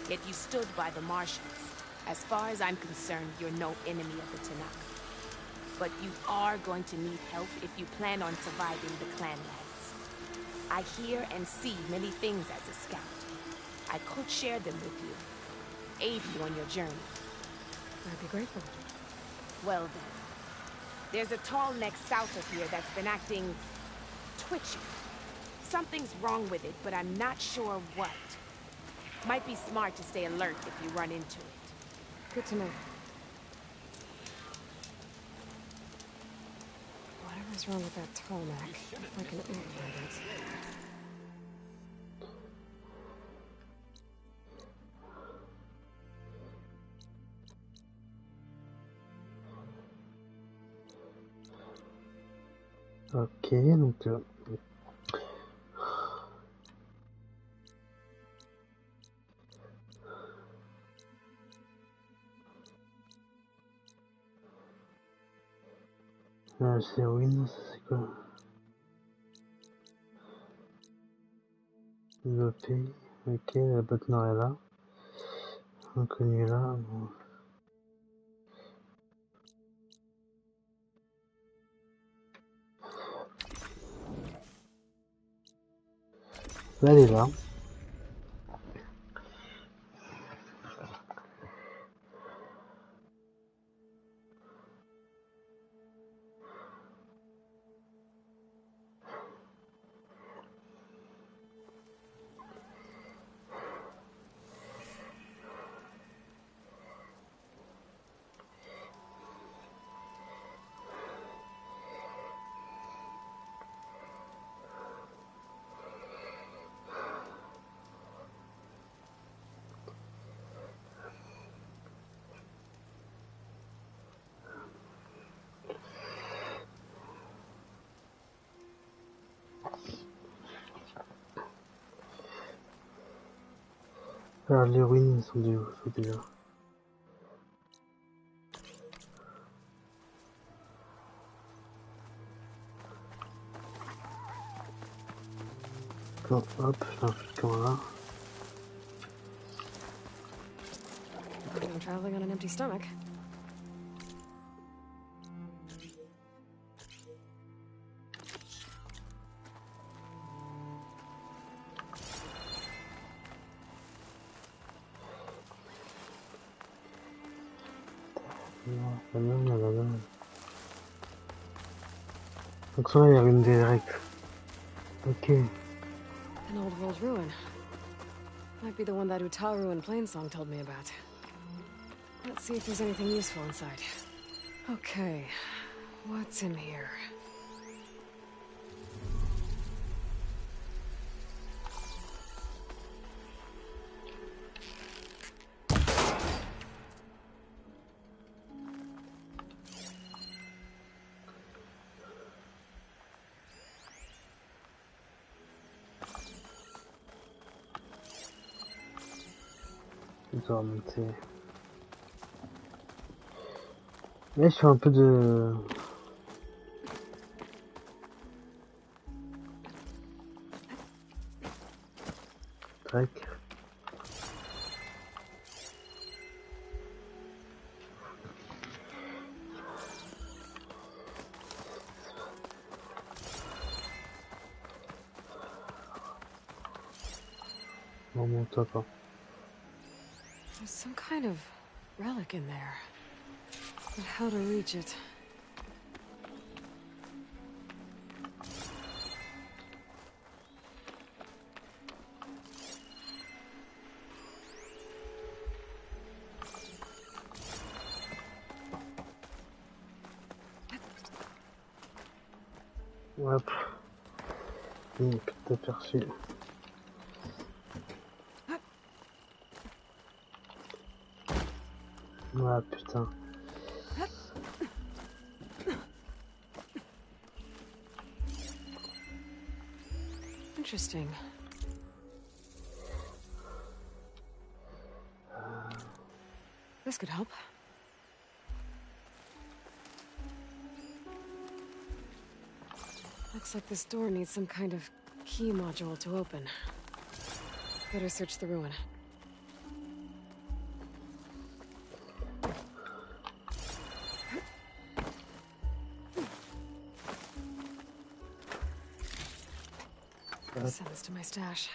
H: yet you stood by the Martians. As far as I'm concerned, you're no enemy of the Tanakh. But you are going to need help if you plan on surviving the clanlands. I hear and see many things as a scout. I could share them with you, aid you on your journey.
D: I'd be grateful.
H: Well then, there's a tall neck south of here that's been acting twitchy. Something's wrong with it, but I'm not sure what. Might be smart to stay alert if you run into it.
D: Good to know. Whatever's wrong with that tall neck, if I can implement it.
A: Ok, donc c'est ruine, ça c'est quoi? Développer, ok, la botte noire est là. Inconnu là, bon. Là, elle est là. Alors les ruines sont de où déjà? Bon, hop, je fais un peu de caméra.
D: I'm traveling on an empty stomach.
A: Donc ça, il y a une directe. Ok.
D: An old world ruin. Might be the one that Utaru and Plainsong told me about. Let's see if there's anything useful inside. Okay, what's in here?
A: Je dois remonter. Là, je fais un peu de... Trek. On monte pas.
D: There's some kind of relic in there. But how to reach it?
A: Hop. T'as aperçu. Ah putain.
D: Interesting. This could help. Looks like this door needs some kind of key module to open. Better search the ruin. Send this to my stash.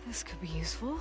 D: This could be useful.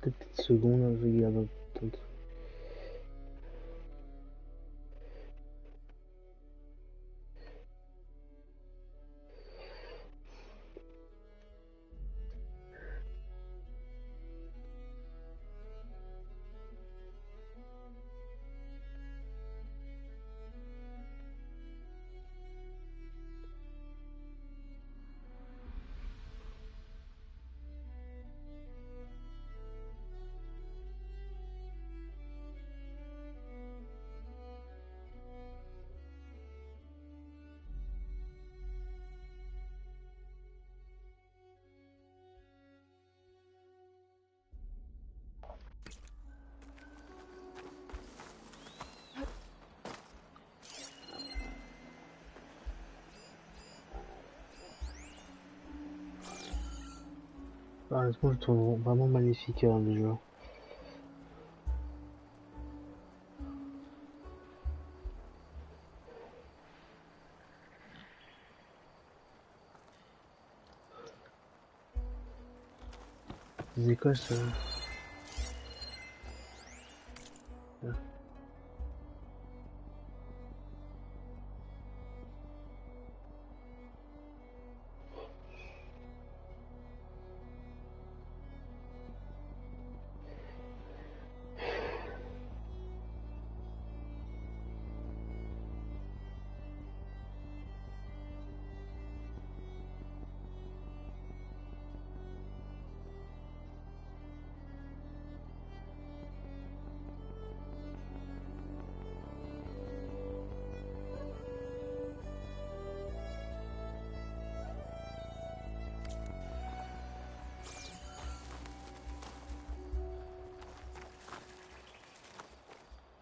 A: Des petites secondes, je regarde. Honnêtement, je trouve vraiment magnifique le jeu. C'est quoi ça?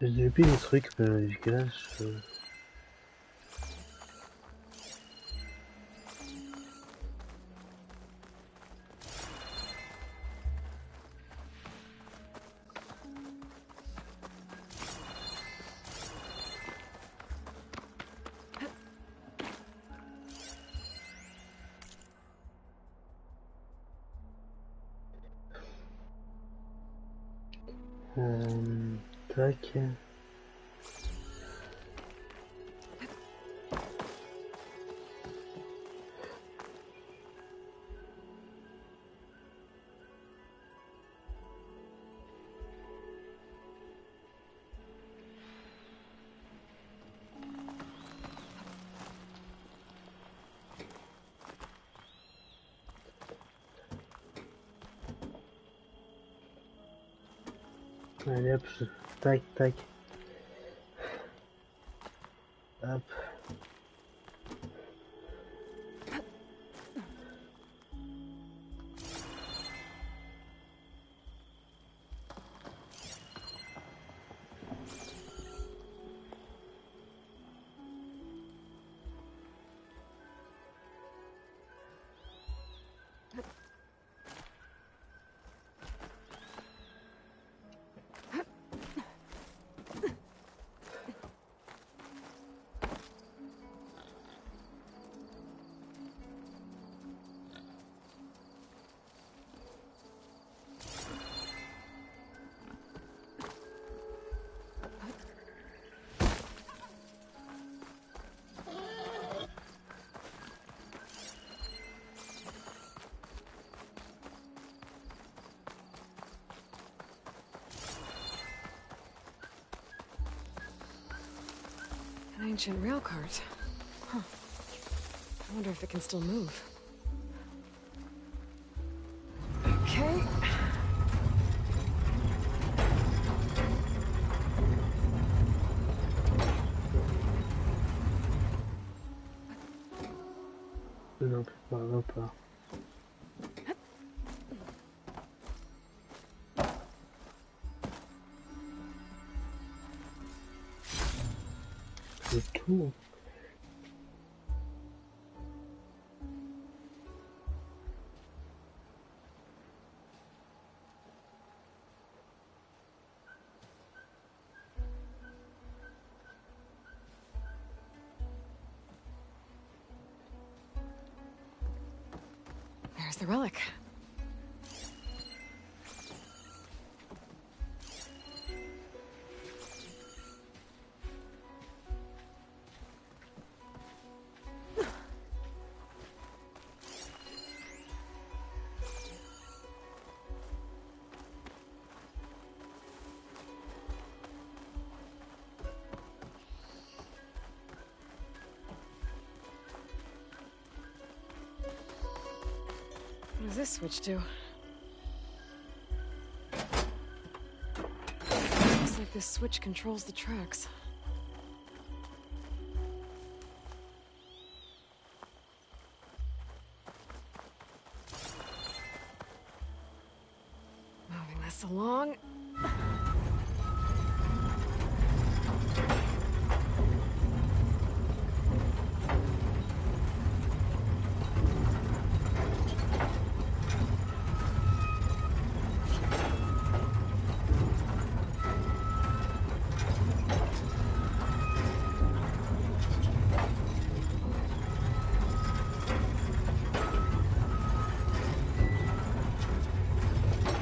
A: J'ai développé des trucs, mais jusque là, tac. Allez hop, tac, tac. Hop.
D: An ancient rail cart. Huh. I wonder if it can still move. Okay.
A: Non, pas, non, pas. C'est tout.
D: There's the relic. What does this switch do? Looks like this switch controls the tracks. Moving this along.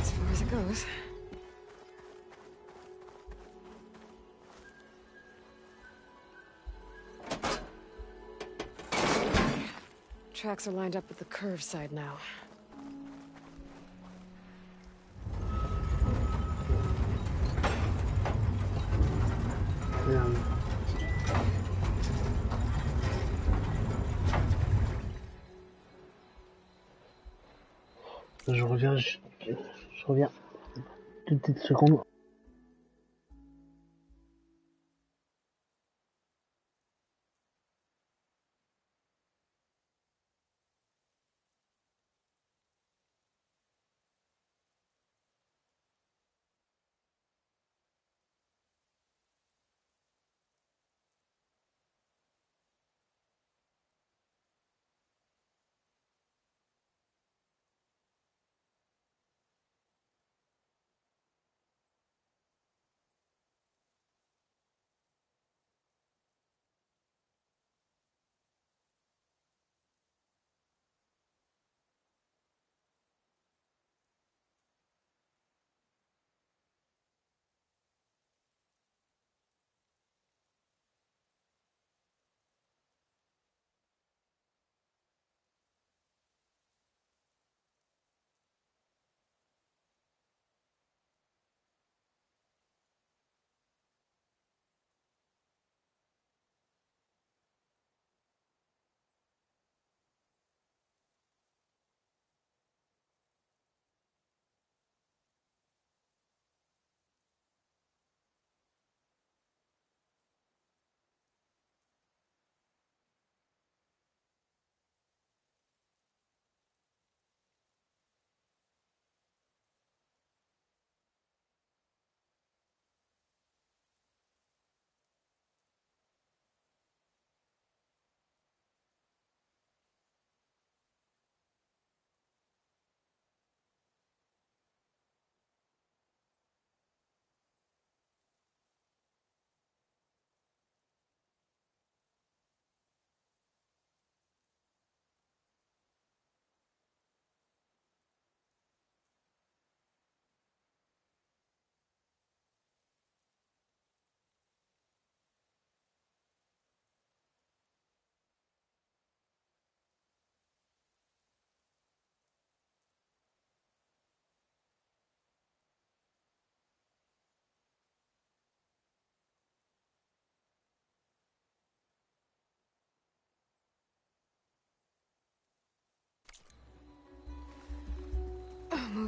D: As far as it goes. Tracks are lined up with the curve side now.
A: Merde. Je reviens, je reviens. Une petite seconde.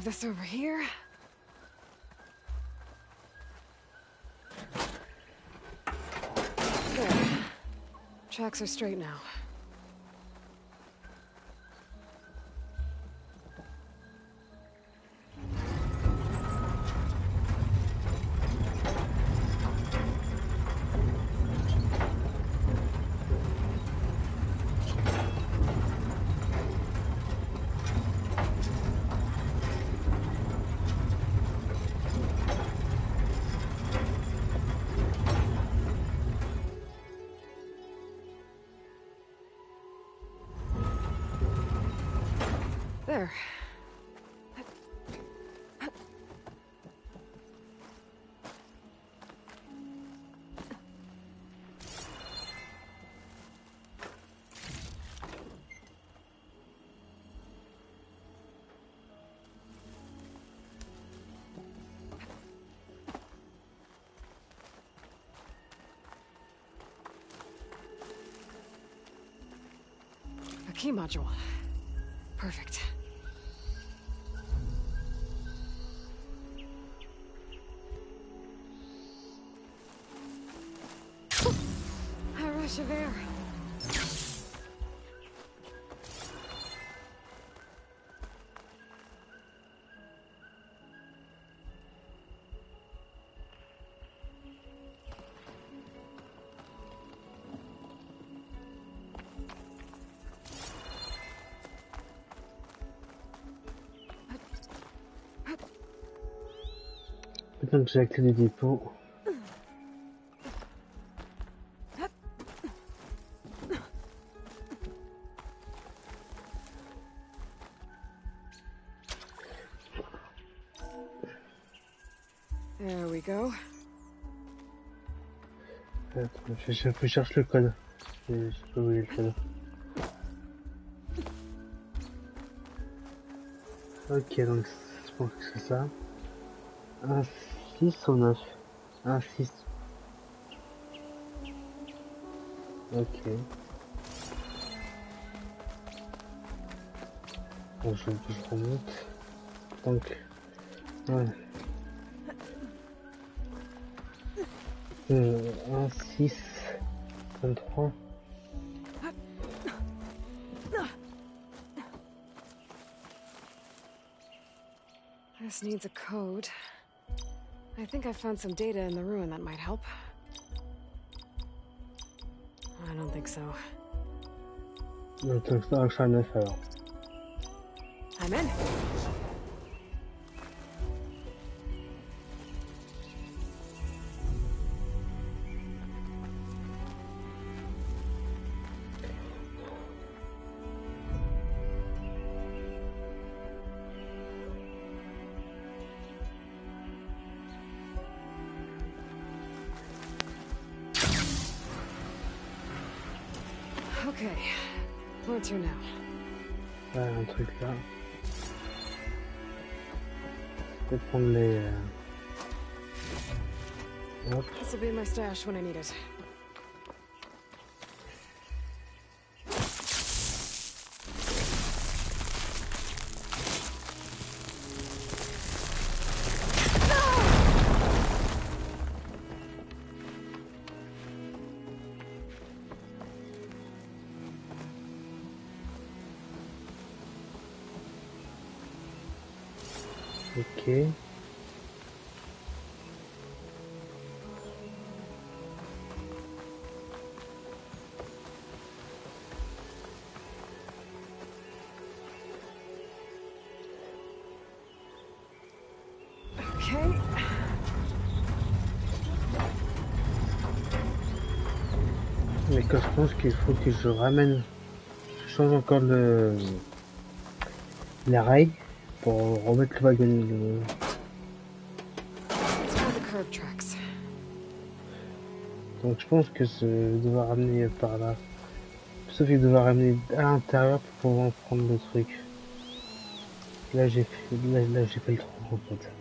D: Move this over here. There. Tracks are straight now. There. A key module. Perfect. A rush of air.
A: Maintenant que j'ai la clé du dépôt.
D: There we go.
A: Attends, je cherche le code. Je peux oublier le code. Ok, donc je pense que c'est ça. Un 6 ou 9 un 6. Ok. Bon, je remonte. Donc, ouais. 1, 6, 23.
D: This needs a code. I think I found some data in the ruin that might help. I don't think so.
A: Donc, ça va 9 alors.
D: I'm in. Okay, where to now?
A: Ouais, un truc là. Je vais prendre les... Hop.
D: This will be my stash when I need it.
A: Ok.
D: Okay.
A: Mais quand je pense qu'il faut que je ramène... Je change encore les rails pour remettre le wagon.
D: Let's find the curb tracks.
A: Donc je pense que je dois ramener par là. Sauf qu'il doit ramener à l'intérieur pour pouvoir prendre le truc. Là j'ai fait, là j'ai fait le trou en fait.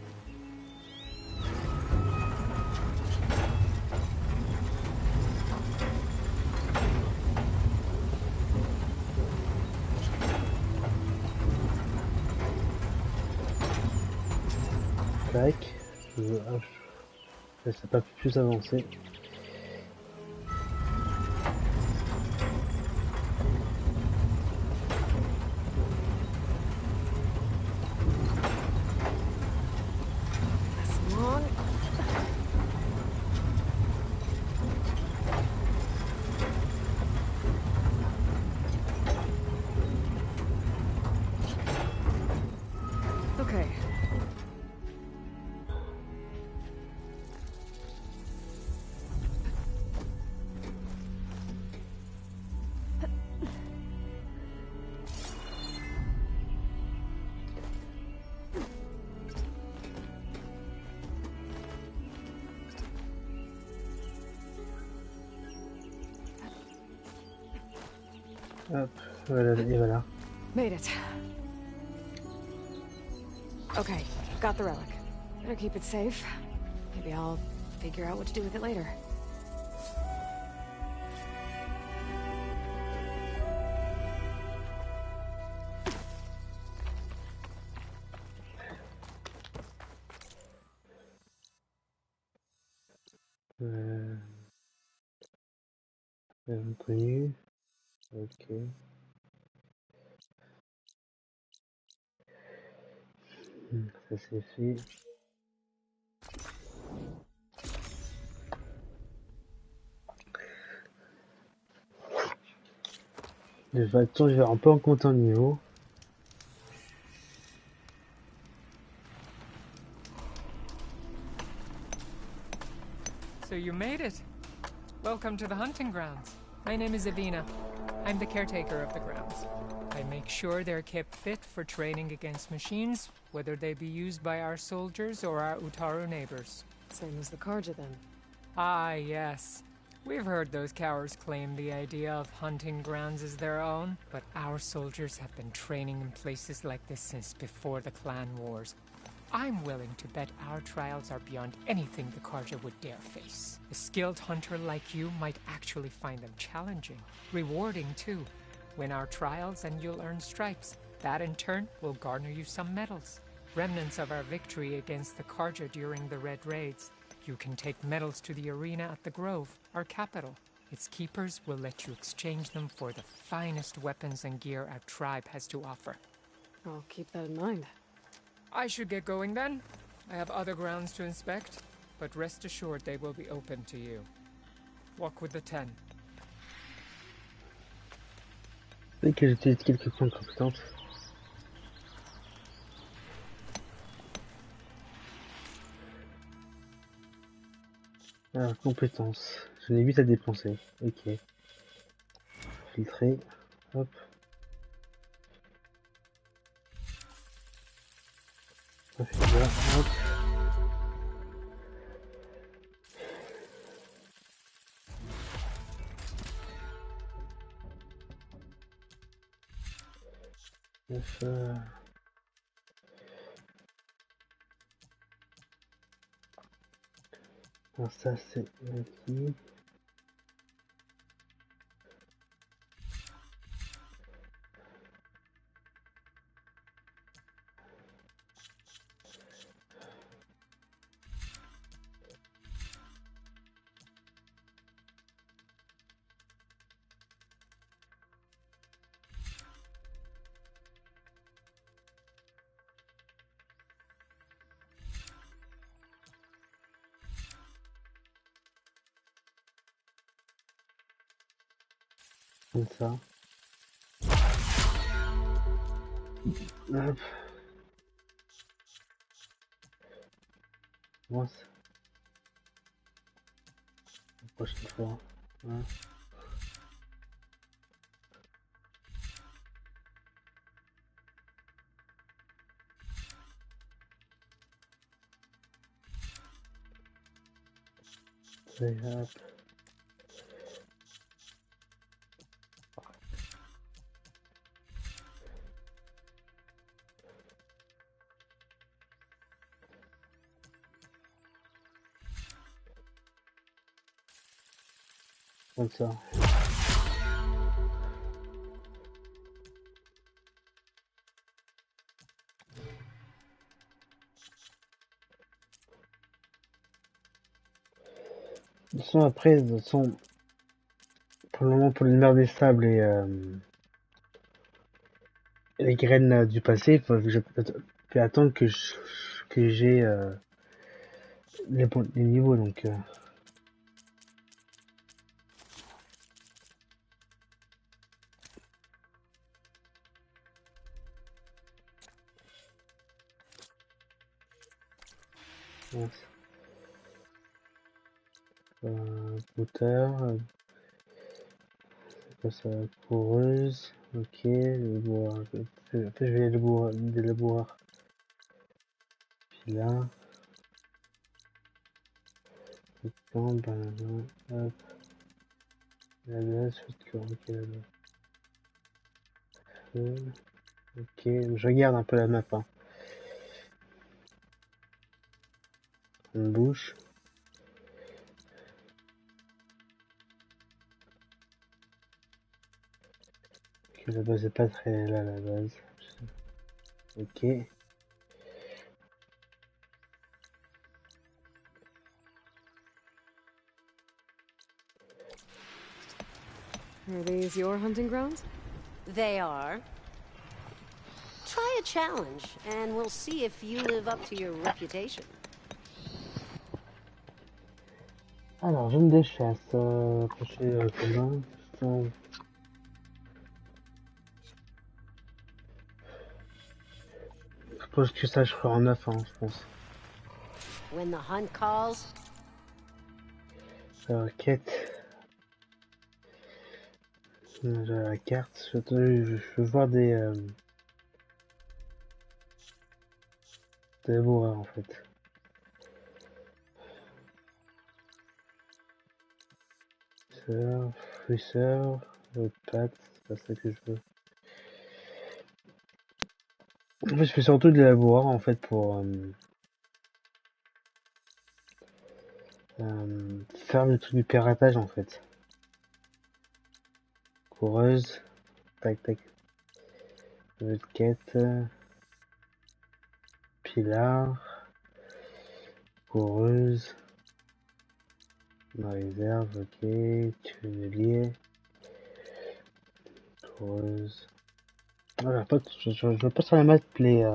A: Tac. Hop. Ça s'est pas plus avancé.
D: That's long. Okay.
A: Hop, voilà, et voilà.
D: Made it. Okay, got the relic. Better keep it safe. Maybe I'll figure out what to do with it later.
A: Inconnu. Ok. Ça c'est fait. De toute façon, je vais un peu en compter un niveau.
I: So you made it. Welcome to the hunting grounds. My name is Avina. I'm the caretaker of the grounds. I make sure they're kept fit for training against machines, whether they be used by our soldiers or our Utaru neighbors.
D: Same as the Karja then.
I: Ah, yes. We've heard those cowards claim the idea of hunting grounds as their own, but our soldiers have been training in places like this since before the clan wars. I'm willing to bet our trials are beyond anything the Karja would dare face. A skilled hunter like you might actually find them challenging. Rewarding, too. Win our trials and you'll earn stripes. That, in turn, will garner you some medals. Remnants of our victory against the Karja during the Red Raids. You can take medals to the arena at the Grove, our capital. Its keepers will let you exchange them for the finest weapons and gear our tribe has to offer.
D: I'll keep that in mind.
I: I should get going then. I have other grounds to inspect, but rest assured they will be open to you. Walk with the 10.
A: Dès que j'utilise quelques points de compétence. Alors, compétences. J'en ai 8 à dépenser. Ok. Filtrer. Hop. Ça fait ça. Hop. Alors ça c'est acquis. Comme ça. Hop. Moi, la prochaine fois. Voilà. Et hop. Comme ça. De toute façon, après, de toute façon, pour le moment, pour les mers des sables et les graines du passé, je vais attendre que j'ai les niveaux, donc... mince. Hauteur, c'est quoi ça? Coureuse, ok, le bois. En fait, je vais des laboureurs. Puis là, temps, banana, hop, la base, ok, la base. Ok, je regarde un peu la map, hein. Une bouche. Ok, la base est pas très là, la base. Ok.
D: Are these your hunting grounds?
J: They are. Try a challenge, and we'll see if you live up to your reputation.
A: Alors, je me déchasse. Approcher commun. Je pense que ça, je ferai en 9, hein, je pense.
J: When the hunt calls.
A: Quête. J'ai la carte. Je veux voir des laboureurs, en fait. Fruisseur, pâte, c'est pas ça que je veux. En fait, je fais surtout des laboureurs, en fait, pour faire le truc du piratage, en fait. Coureuse, tac tac, quête, pilar, coureuse, ma réserve, ok, tunnelier, coureuse. Voilà, je veux pas sur la map les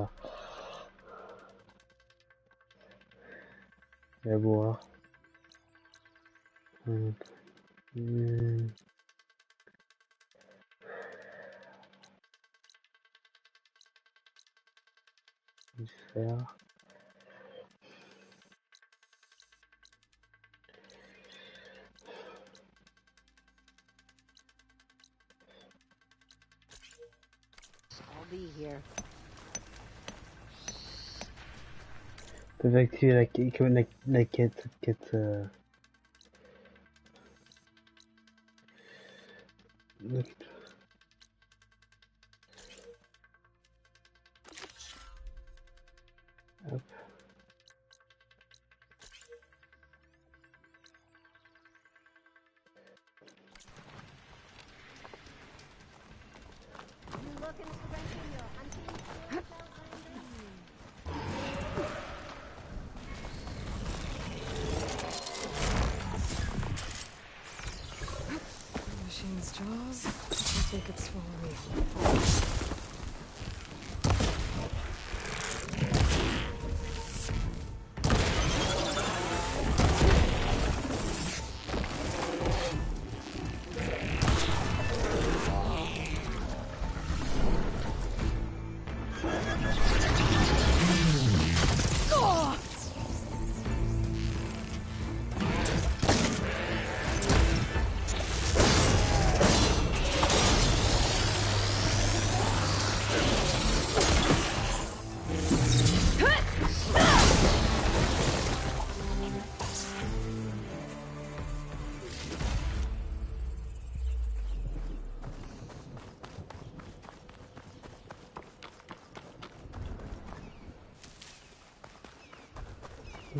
A: laboureurs. Faire.
J: I'll be here.
A: Peuvent activer la quête, hop.
D: Machine's jaws. I think it's swallow me.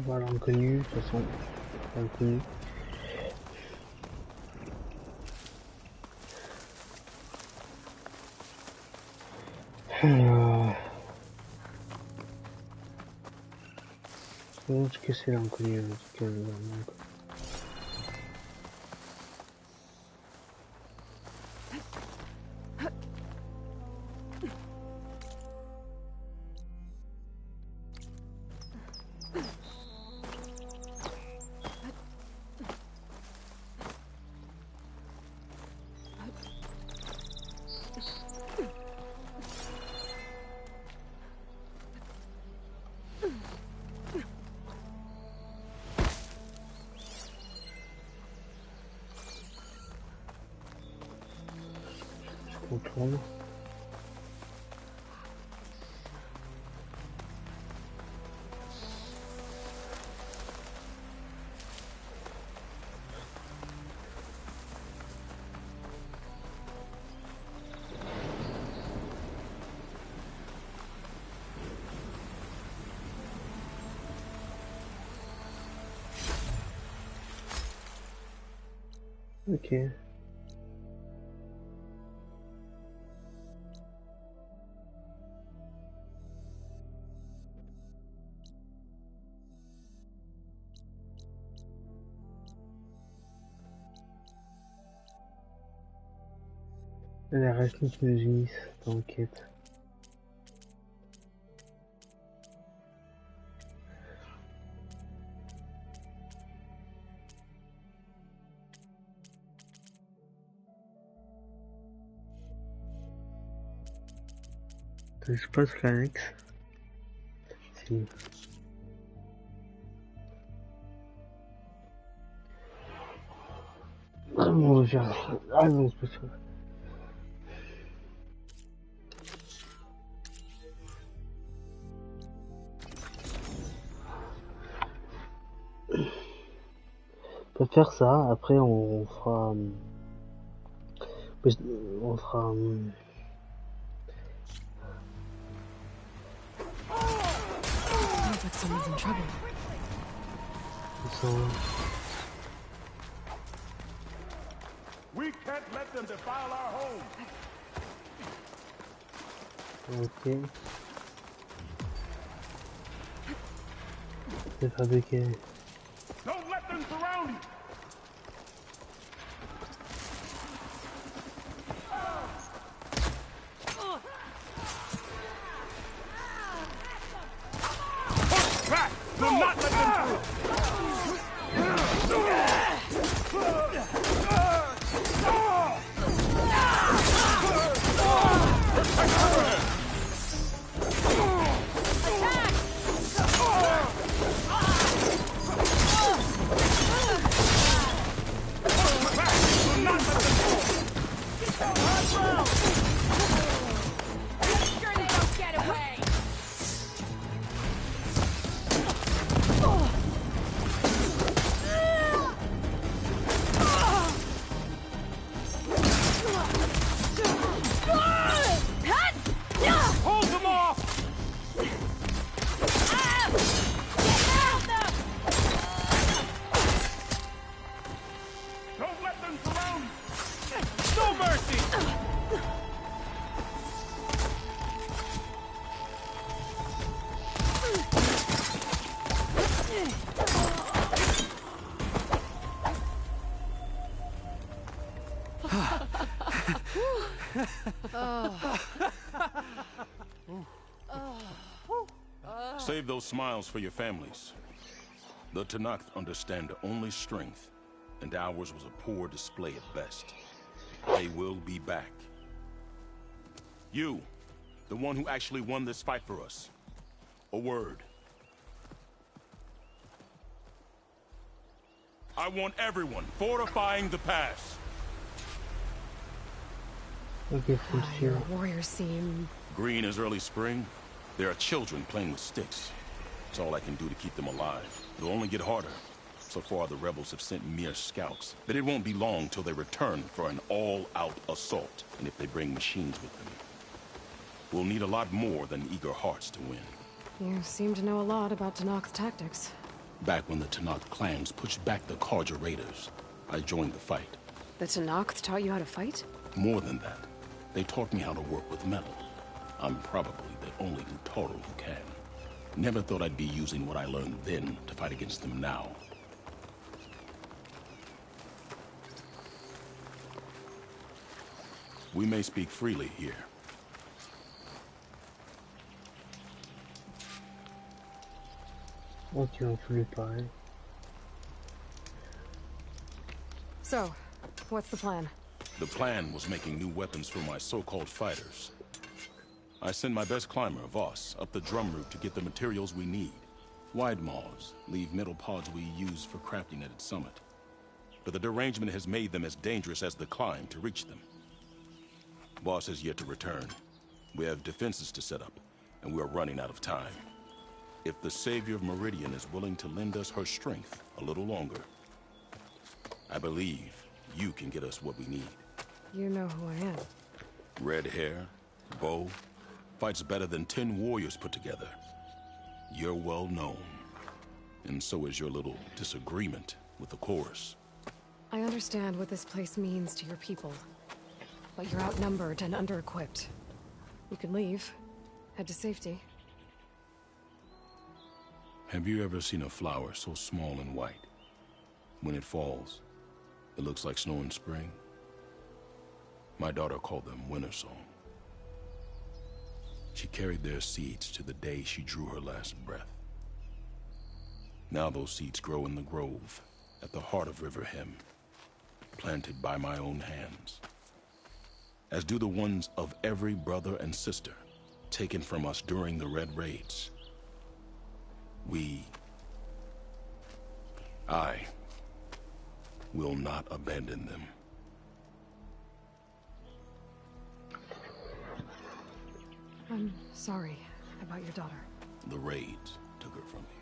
A: Voilà, inconnu, de toute façon, inconnu. Alors... Je pense que c'est l'inconnu, On tourne. Ok. Les racines qui nous unissent dans quête. Je passe l'annexe. Si. Ah bon, on va faire. Ah non, c'est pas ça. On peut faire ça, après on fera. On fera.
D: Sounds like someone's in trouble.
K: We can't let them defile our home.
A: Ok. C'est fabriqué.
K: Don't let them surround you. Push back! Do not let them through.
L: Save those smiles for your families. The Tanakh understand only strength, and ours was a poor display at best. They will be back. You, the one who actually won this fight for us. A word. I want everyone fortifying the pass.
A: Okay,
D: Your warriors seem...
L: Green as early spring. There are children playing with sticks. It's all I can do to keep them alive. It'll only get harder. So far, the rebels have sent mere scouts. But it won't be long till they return for an all-out assault. And if they bring machines with them, we'll need a lot more than eager hearts to win.
D: You seem to know a lot about Tanakh's tactics.
L: Back when the Tanakh clans pushed back the Karja raiders, I joined the fight.
D: The Tanakh taught you how to fight?
L: More than that, they taught me how to work with metal. I'm probably the only Utoro who can. Never thought I'd be using what I learned then to fight against them now. We may speak freely here.
A: Oh, tu en voulais parler.
D: So, what's the plan?
L: The plan was making new weapons for my so-called fighters. I send my best climber, Voss, up the drum route to get the materials we need. Wide maws leave metal pods we use for crafting at its summit. But the derangement has made them as dangerous as the climb to reach them. Voss has yet to return. We have defenses to set up, and we are running out of time. If the Savior of Meridian is willing to lend us her strength a little longer, I believe you can get us what we need.
D: You know who I am.
L: Red hair, bow, fights better than 10 warriors put together. You're well known. And so is your little disagreement with the chorus.
D: I understand what this place means to your people. But you're outnumbered and under-equipped. You can leave. Head to safety.
L: Have you ever seen a flower so small and white? When it falls, it looks like snow in spring. My daughter called them winter song. She carried their seeds to the day she drew her last breath. Now those seeds grow in the grove at the heart of River Hem, planted by my own hands, as do the ones of every brother and sister taken from us during the Red Raids. I will not abandon them.
D: I'm sorry about your daughter.
L: The raids took her from me.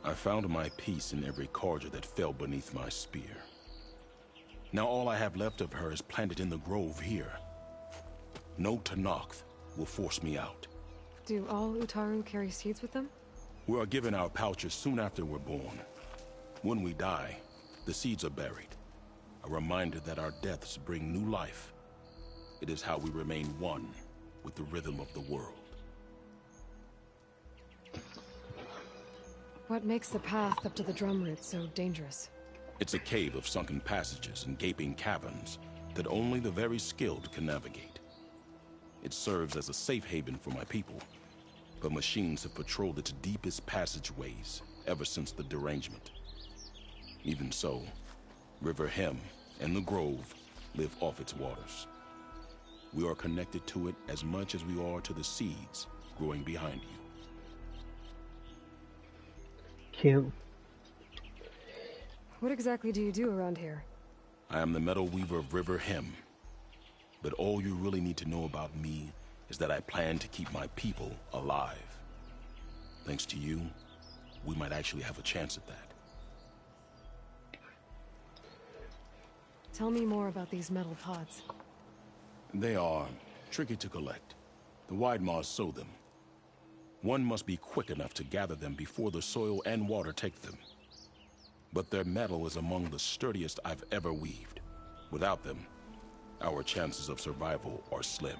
L: I found my peace in every cordial that fell beneath my spear. Now all I have left of her is planted in the grove here. No Tenakth will force me out.
D: Do all Utaru carry seeds with them?
L: We are given our pouches soon after we're born. When we die, the seeds are buried. A reminder that our deaths bring new life. It is how we remain one with the rhythm of the world.
D: What makes the path up to the drum route so dangerous?
L: It's a cave of sunken passages and gaping caverns that only the very skilled can navigate. It serves as a safe haven for my people, but machines have patrolled its deepest passageways ever since the derangement. Even so, River Hem and the Grove live off its waters. We are connected to it as much as we are to the seeds growing behind you.
A: Cute.
D: What exactly do you do around here?
L: I am the metal weaver of River Hem. But all you really need to know about me is that I plan to keep my people alive. Thanks to you, we might actually have a chance at that.
D: Tell me more about these metal pods.
L: They are tricky to collect. The wide maws sow them. One must be quick enough to gather them before the soil and water take them. But their metal is among the sturdiest I've ever weaved. Without them, our chances of survival are slim.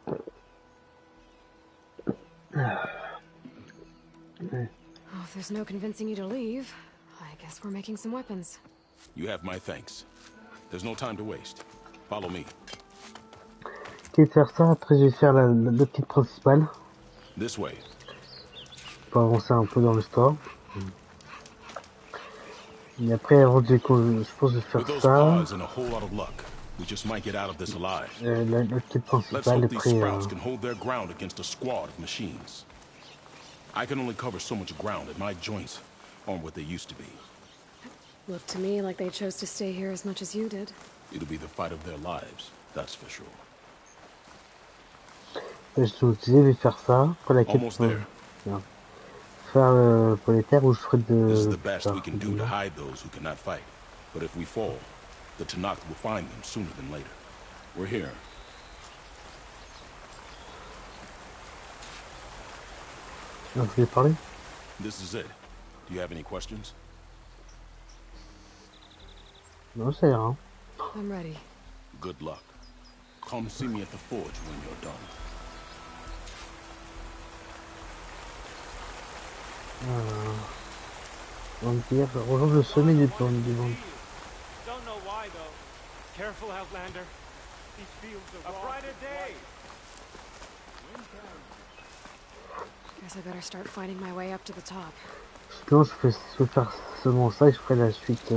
D: Oh, if there's no convincing you to leave, I guess we're making some weapons.
L: You have my thanks. There's no time to waste. Follow me.
A: Je vais faire ça, après je vais faire la petite principale.
L: This way.
A: Pour avancer un peu dans l'histoire. Et après, avant de, je pense de faire ça.
L: We just might get out of this alive.
A: La quête
L: Let's
A: principale,
L: hope these
A: après.
L: sprouts can hold their ground against a squad of machines. I can only cover so much ground, and my joints aren't what they used to be.
D: Looked to me like they chose to stay here as much as you did.
L: It'll be the fight of their lives, that's for sure.
A: Je vais faire ça pour la quête.
L: Almost there.
A: Faire pour les terres où je ferai de.
L: This is the best we can do to hide those who cannot fight. But if we fall, the Tenakth will find them sooner than later. We're here.
A: Non, je vais parler.
L: This is it. Do you have any questions?
A: Non, ça ira.
D: I'm ready.
L: Good luck. Come see me at the forge when you're done.
A: On dire, rejoindre le sommet du plan du vent.
K: Don't know why though. Careful, Outlander. These fields are a brighter day.
D: Guess I better start finding my way up to the top.
A: Sinon, je peux faire seulement ça et je ferai la suite.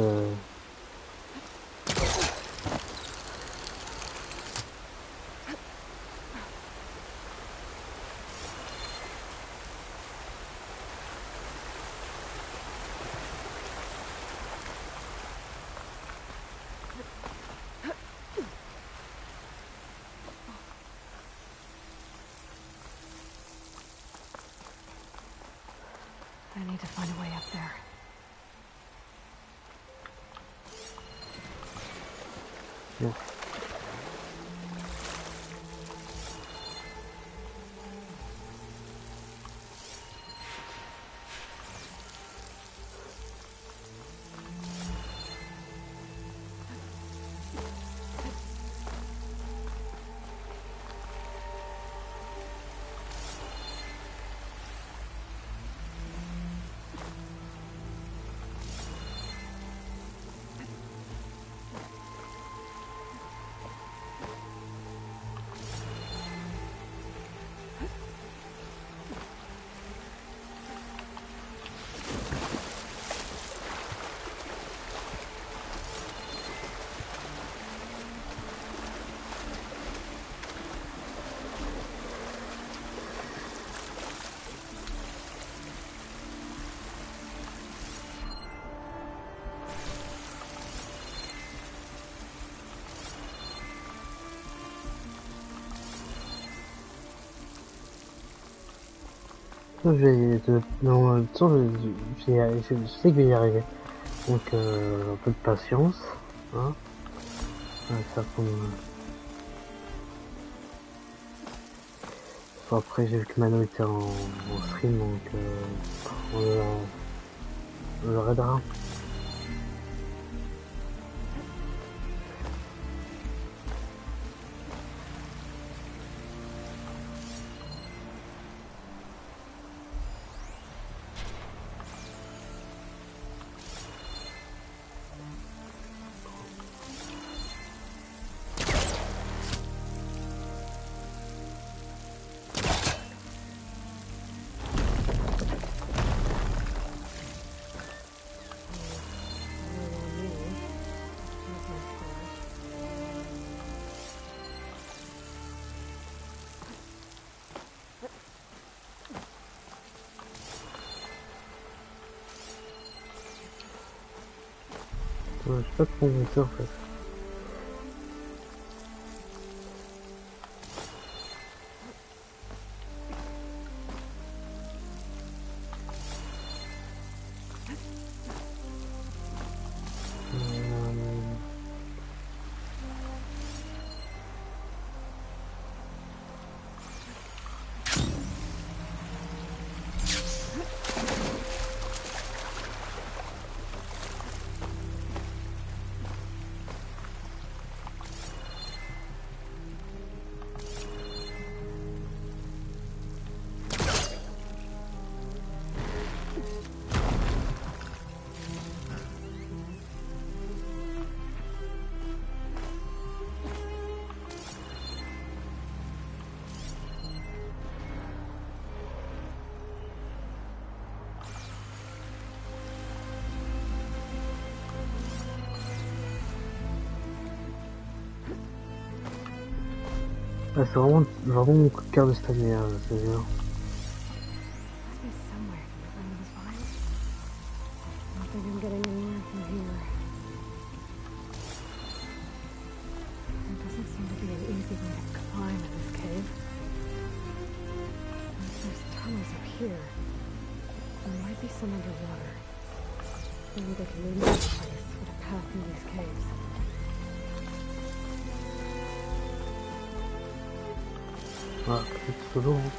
D: I need to find a way up there.
A: Yeah. Je vais non, de toute façon, je sais que je vais y arriver. Donc un peu de patience, hein. Ça prend... Après j'ai vu que Mano était en stream, donc on le raidera. Je sais pas trop monter en fait. Ah, c'est vraiment mon coup de cœur de cette année, hein, c'est bien. Ah, peut-être solo. Hein.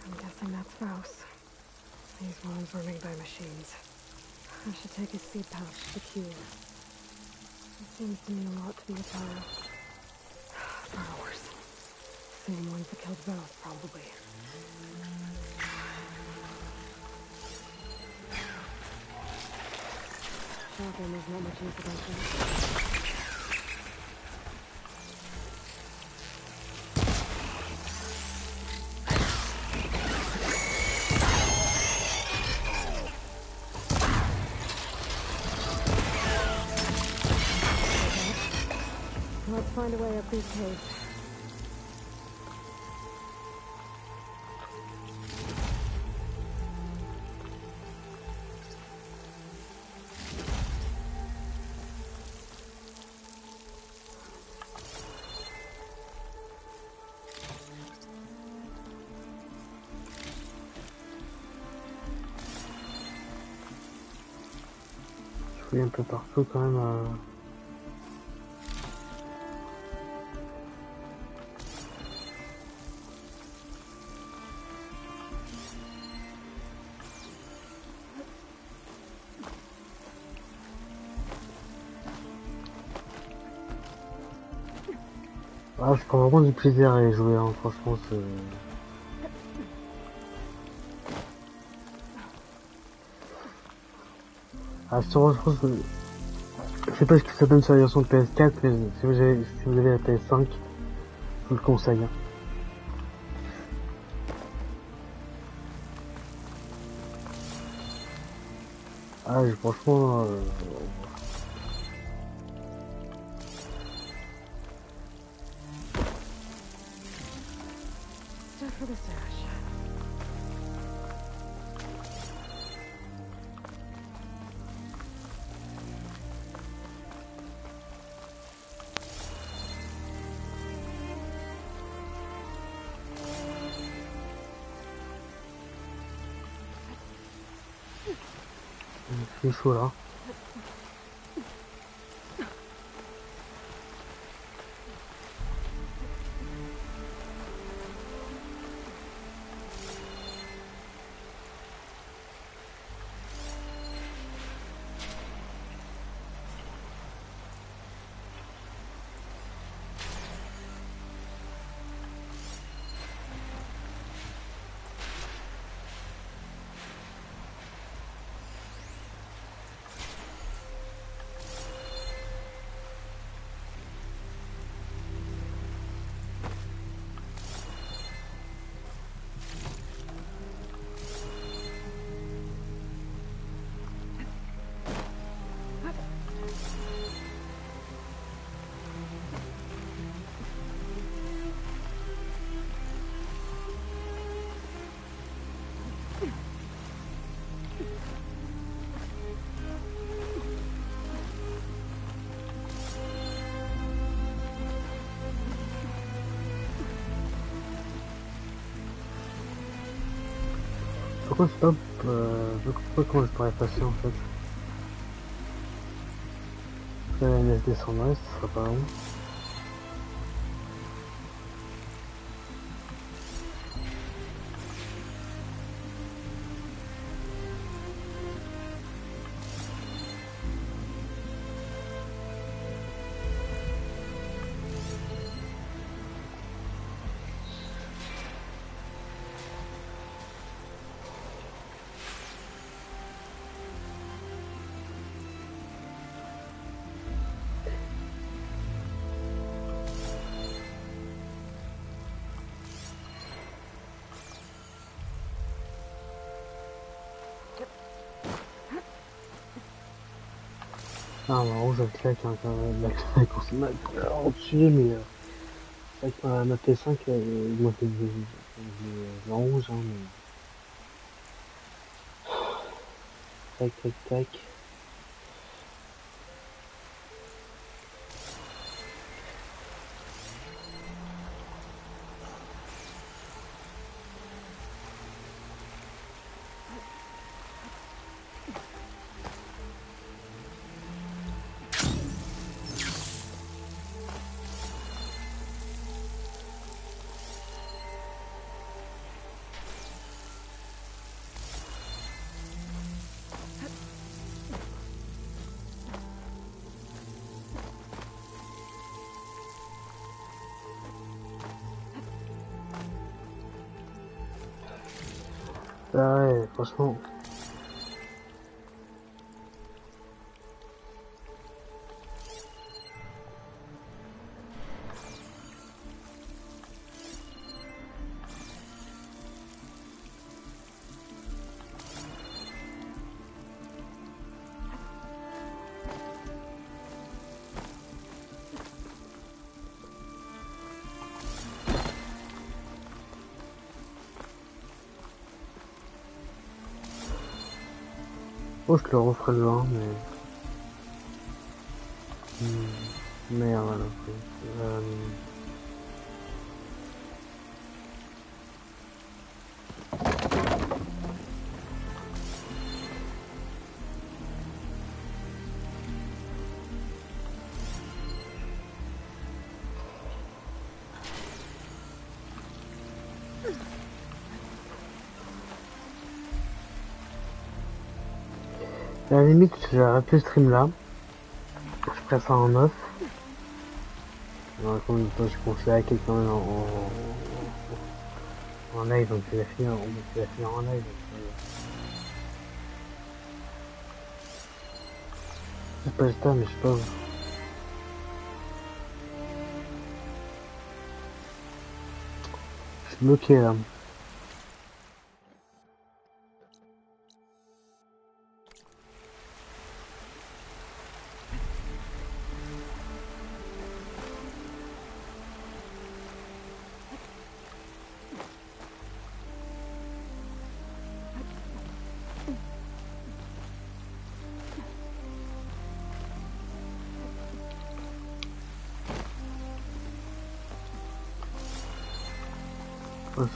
D: I'm guessing that's Faust. These wounds were made by machines. I should take a seed pouch to cure. It seems to mean a lot to be a child. Burrowers. Same ones that killed both, probably. Shotgun, there's not much use against them. Let's find a way up these caves.
A: Je fouille un peu partout quand même. Ah, je prends vraiment du plaisir à y jouer, hein. Franchement, c'est... Ah, sûrement, je pense que... Je sais pas ce que ça donne sur la version PS4, mais si vous avez la PS5, je vous le conseille. Hein. Ah, franchement...
D: Stuff for the stash.
A: Il fait chaud là. Pourquoi c'est pas... je sais pas comment je pourrais passer en fait. Après la neige descendrait, ce sera pas long. Ah, en rouge, ça claque, hein, quand même, la claque, on se met en dessus, mais avec ma PS5, moi, c'est en rouge, hein, mais... Tac, tac, tac. Ah ouais, franchement. Oh, je le referai le 1, mais... Merde, alors. À la limite, j'arrête le stream là. Je ferai ça en off. Alors, comme je conseille à quelqu'un en live, donc je vais finir en live. C'est pas le temps, mais je sais pas. Je suis bloqué là.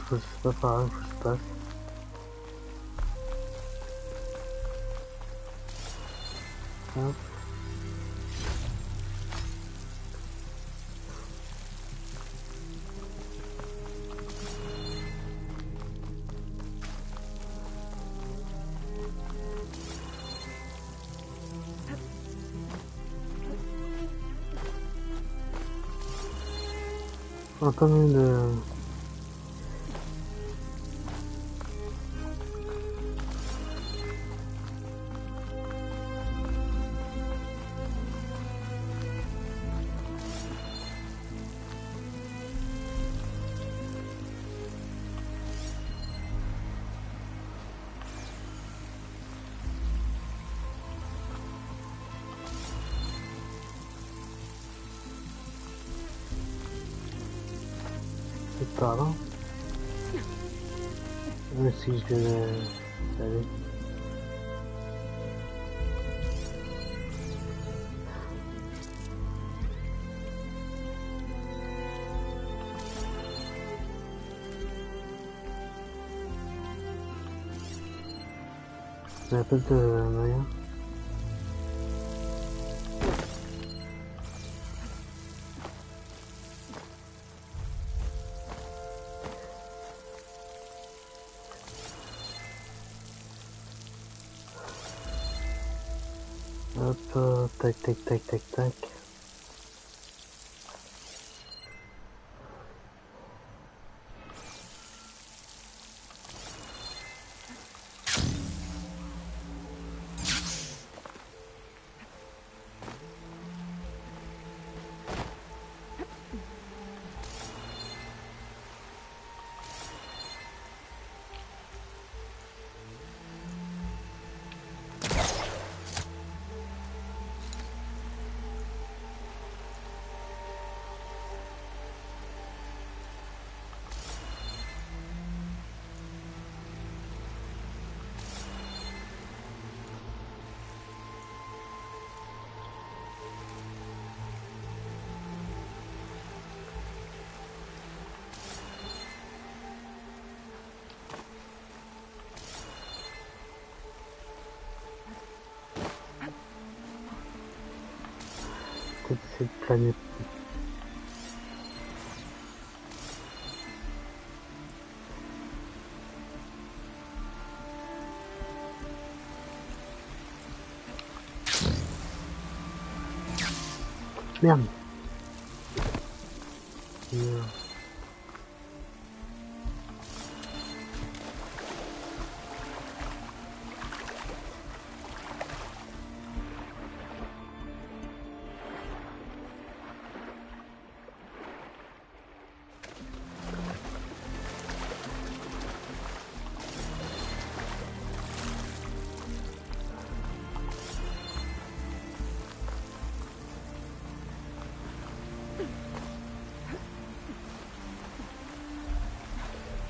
A: C'est pas pareil, faut que je passe. Hop. Pas mal de... C'est par là. Si je vais... Allez. Il n'y a pas de moyen. Hop, tac, tac, tac, tac, tac. Cette planète. Merde.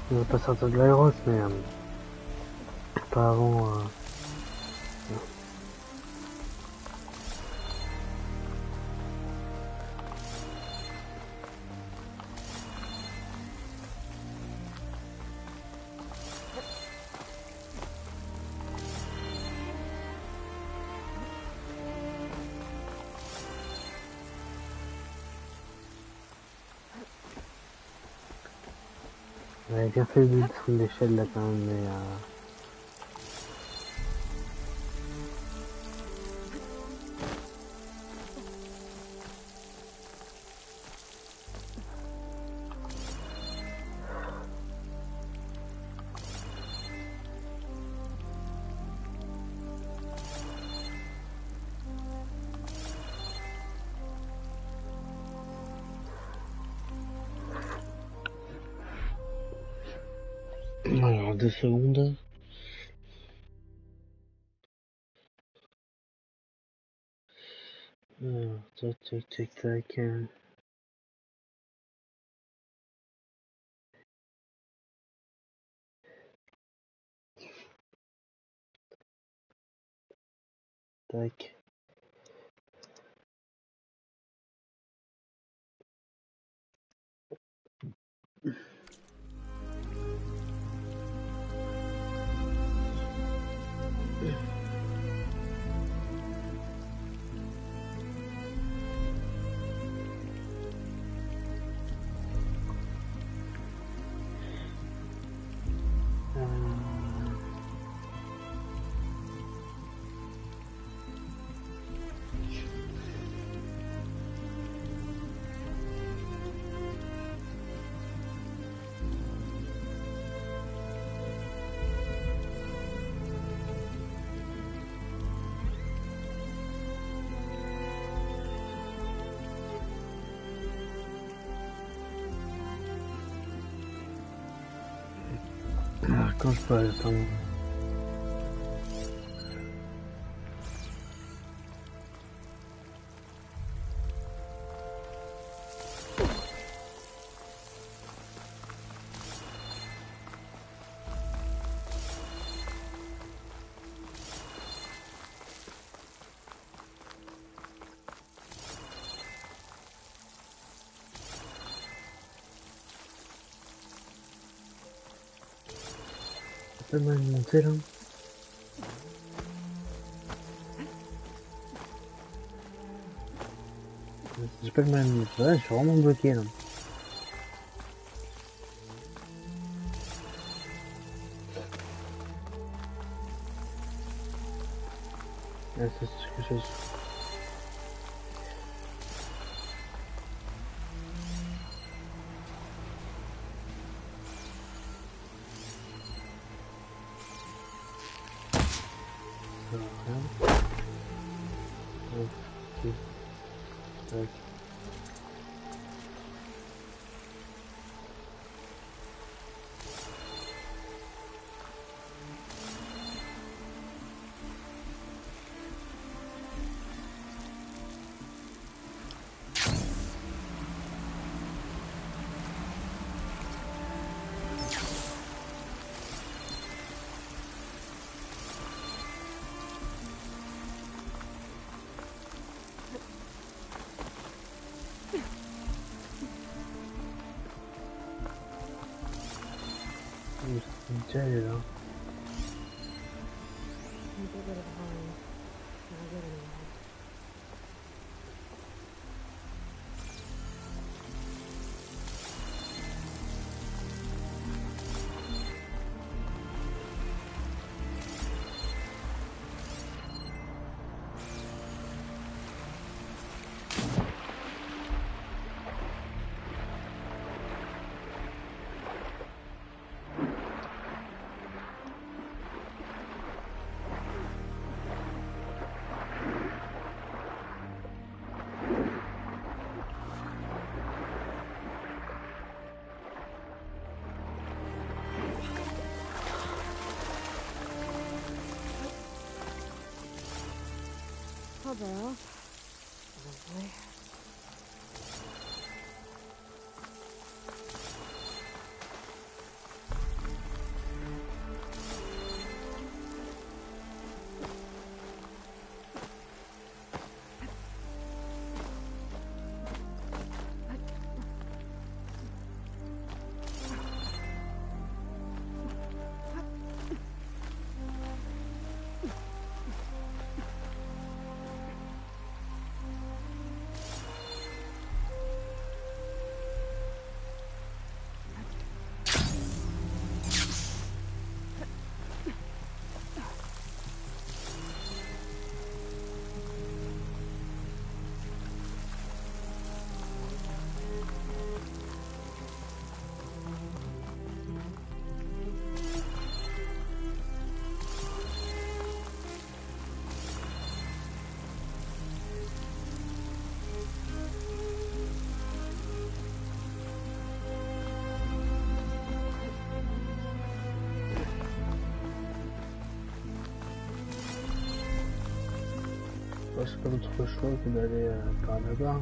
A: Je vais pas sortir de la grotte, mais pas avant. J'avais bien fait de descendre l'échelle là quand même, mais alors 2 secondes. Alors, tac tac tac tac. Tac. Alors quand je peux attendre. Pas mal monté là. J'ai pas le mal monté. Ouais, je suis vraiment bloqué là. Ouais, c'est ce que je... Déjà elle est là.
D: Oh, well. Lovely.
A: reste pas d'autre choix que d'aller par là-bas. Hein.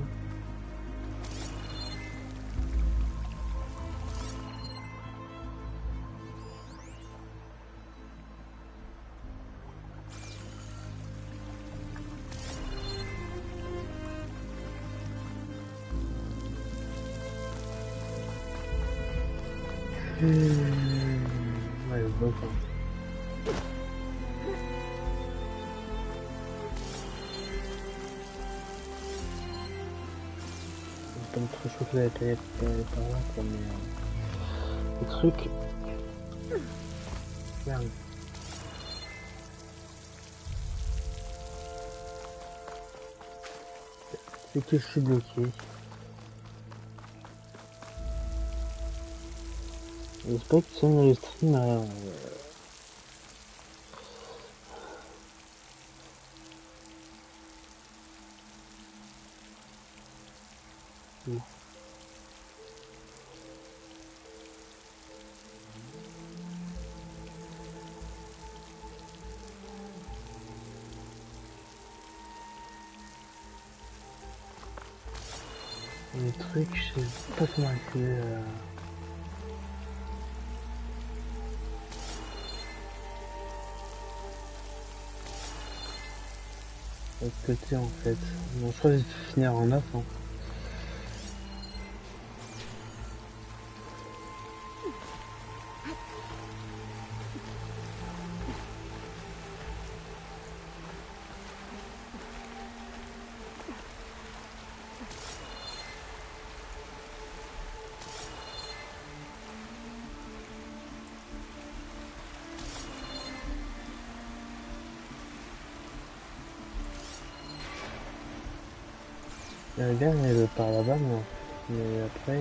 A: Ouais, bon temps. Pas d'autre chose que d'aller par là, quoi, mais le truc. Merde. C'est que je suis bloqué. J'espère que sur le stream les trucs, je sais pas comment accéder à l'autre côté en fait. Bon, je crois que je vais finir en 9. Hein. Le gars il est par là-bas, mais après...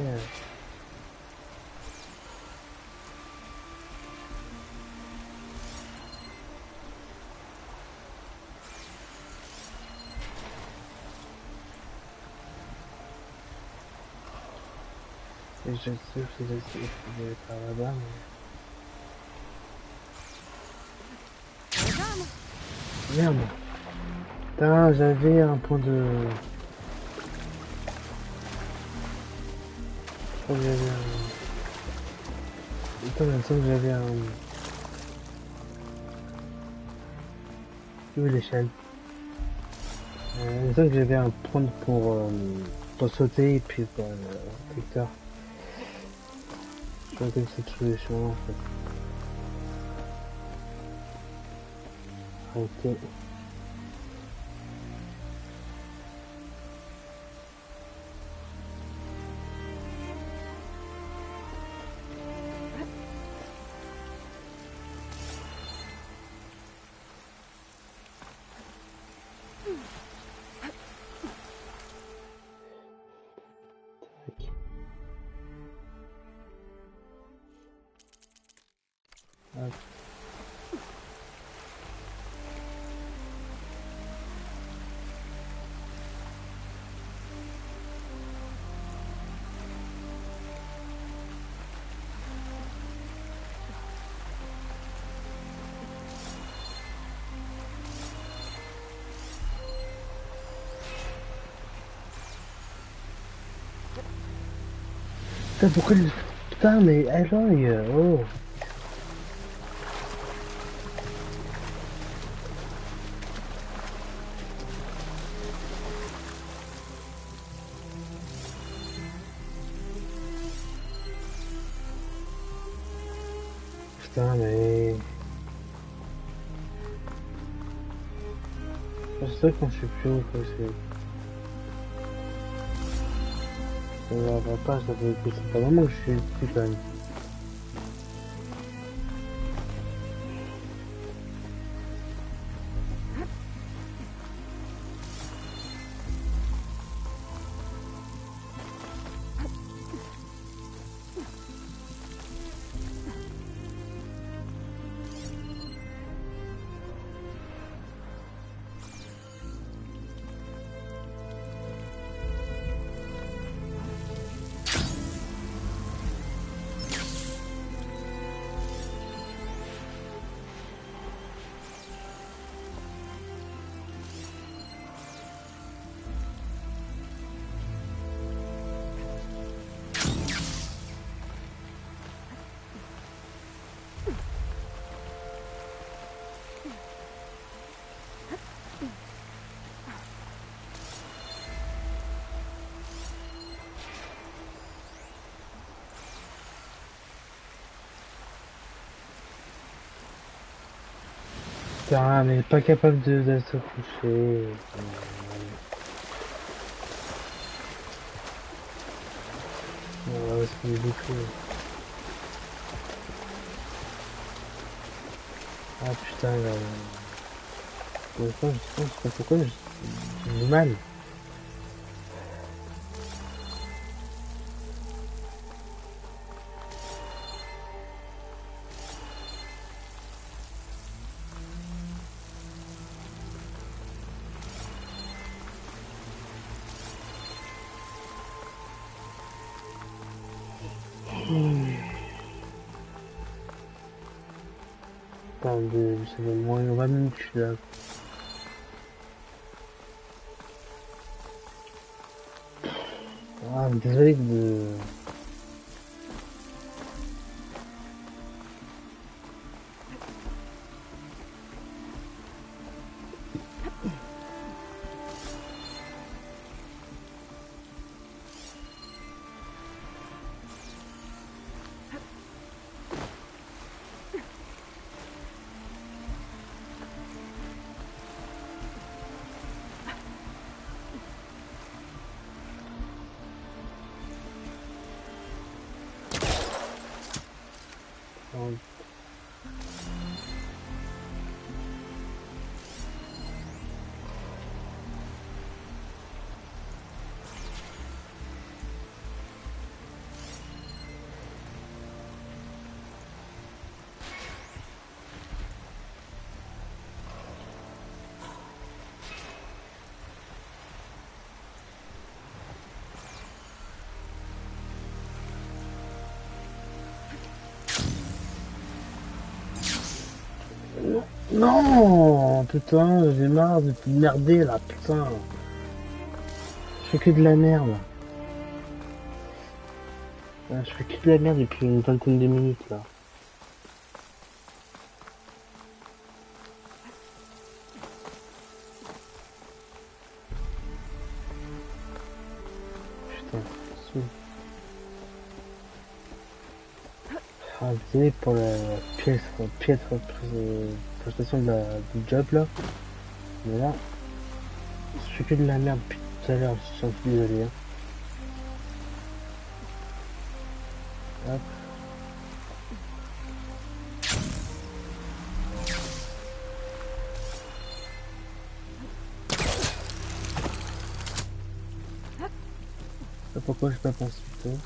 A: Et je sais que je vais par là-bas, mais... Merde. Putain, j'avais un point de... Je crois que j'avais un... Putain, il me semble que j'avais un... Où est l'échelle? Il me semble que j'avais un point pour sauter et puis pour le protecteur. Je crois que c'est toute solution en fait. Ok. Putain, pourquoi le... Putain, mais Aloy, oh. Putain, mais... C'est ça quand je suis plus haut, quoi, c'est... Ça va pas, ça fait que c'est pas vraiment que je suis dessus quand même. putain, mais pas capable de se coucher. C'est beaucoup. Ah putain, je sais pas pourquoi j'ai du mal. Ça fait moins de 20 minutes que je suis là. Ah, désolé de... Non, putain, j'ai marre de merder là, putain. Je fais que de la merde. Je fais que de la merde depuis une vingtaine de minutes là. Putain, ah, désolé pour la piètre prestation du job là. Mais là, je fais que de la merde depuis tout à l'heure, je suis désolé. Hein. Hop. Pourquoi j'ai pas pensé plus tôt?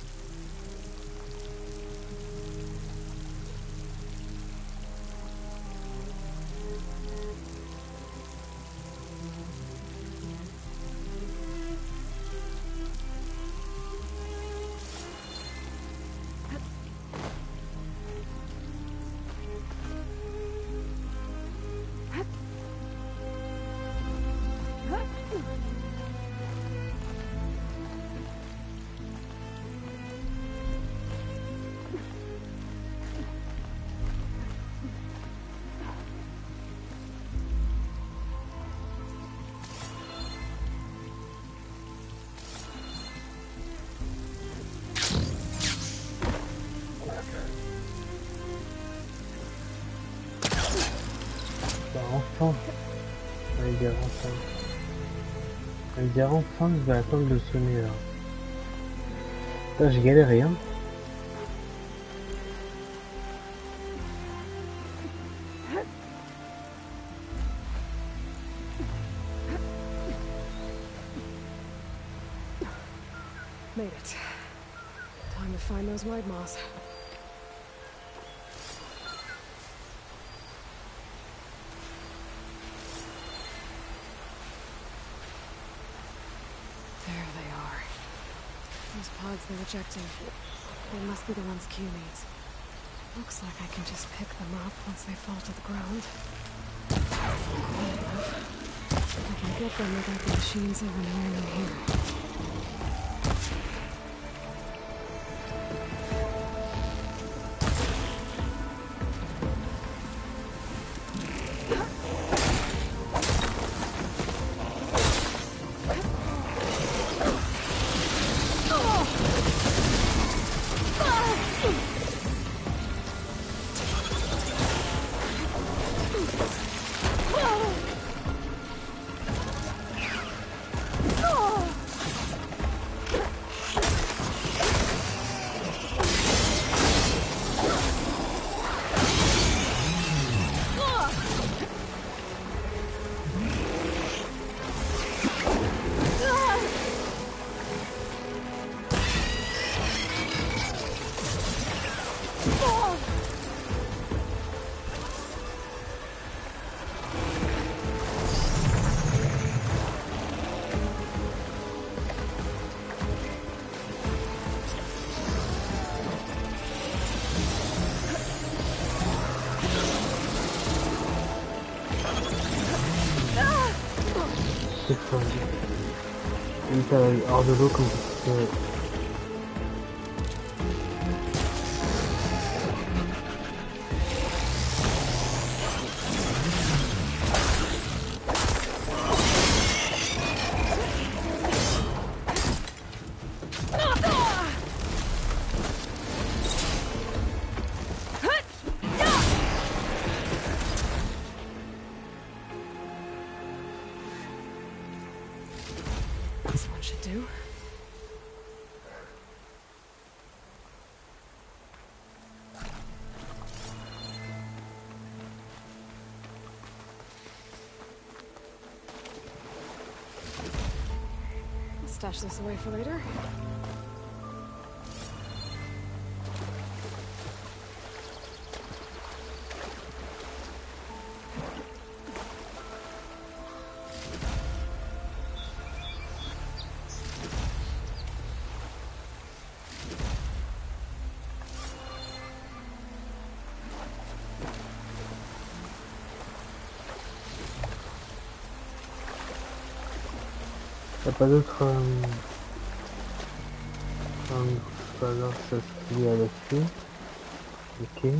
A: Enfin, il dit enfin, je vais attendre de sonner là. Là, j'ai galéré, hein.
D: Made it. Time to find those white moths. Those pods they're ejecting. They must be the ones Q needs. Looks like I can just pick them up once they fall to the ground. I can get them without the machines even knowing I'm here.
A: Hors de l'eau comme ça.
D: This one should do. I'll stash this away for later.
A: Y'a pas d'autre alors ça se lie à là-dessus. Ok.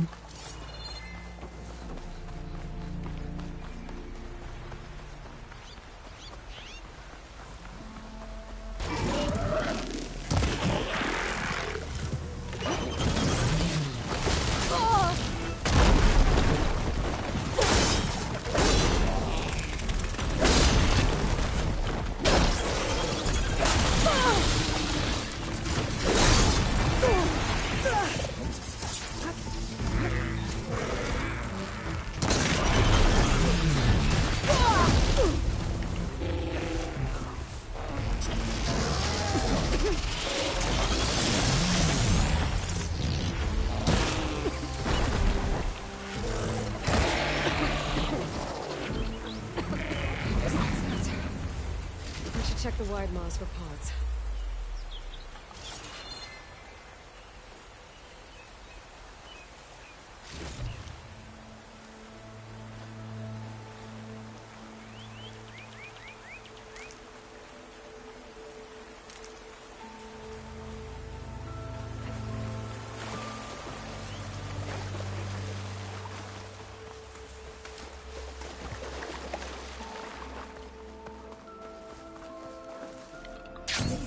A: Check the wide maws for pods.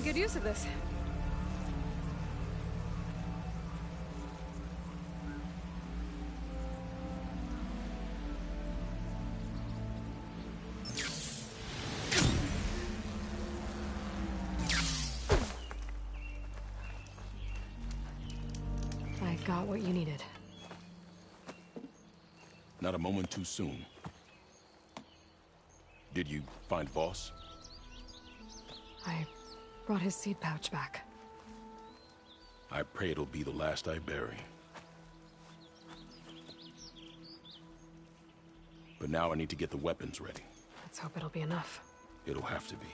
A: Good use of this. I got what you needed.
L: Not a moment too soon. Did you find Voss?
D: I brought his seed pouch back.
L: I pray it'll be the last I bury. But now I need to get the weapons ready.
D: Let's hope it'll be enough.
L: It'll have to be.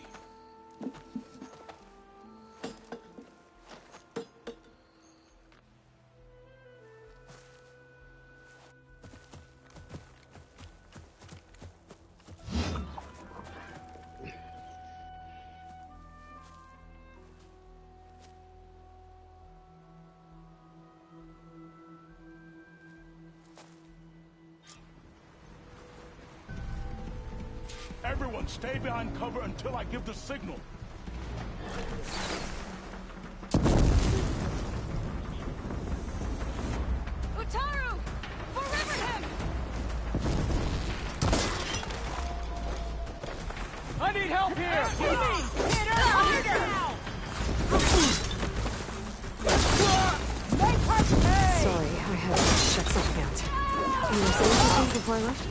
L: Everyone, stay behind cover until I give the signal.
D: Utaru! For Riverhead!
K: I need help here!
D: Sorry, I had to check something out. You were saying something before I left?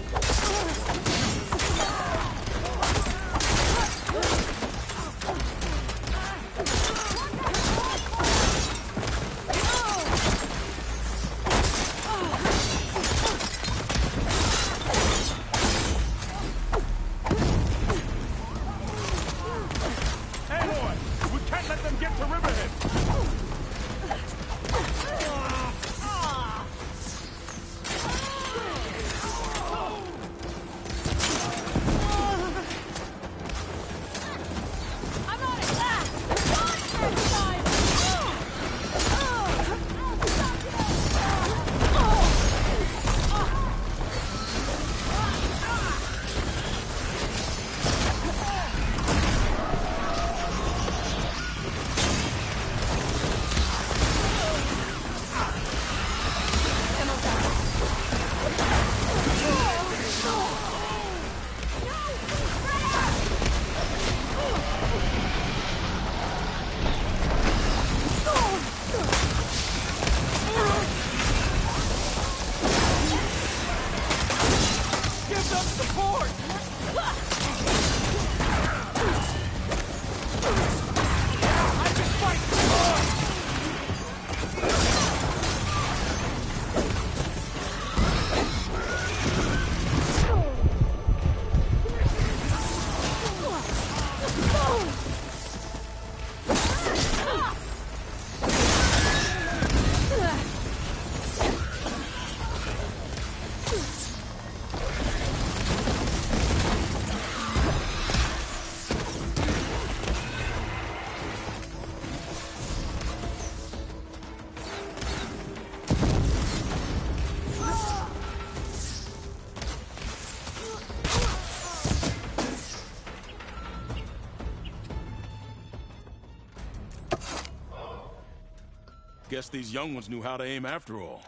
L: Guess these young ones knew how to aim after all.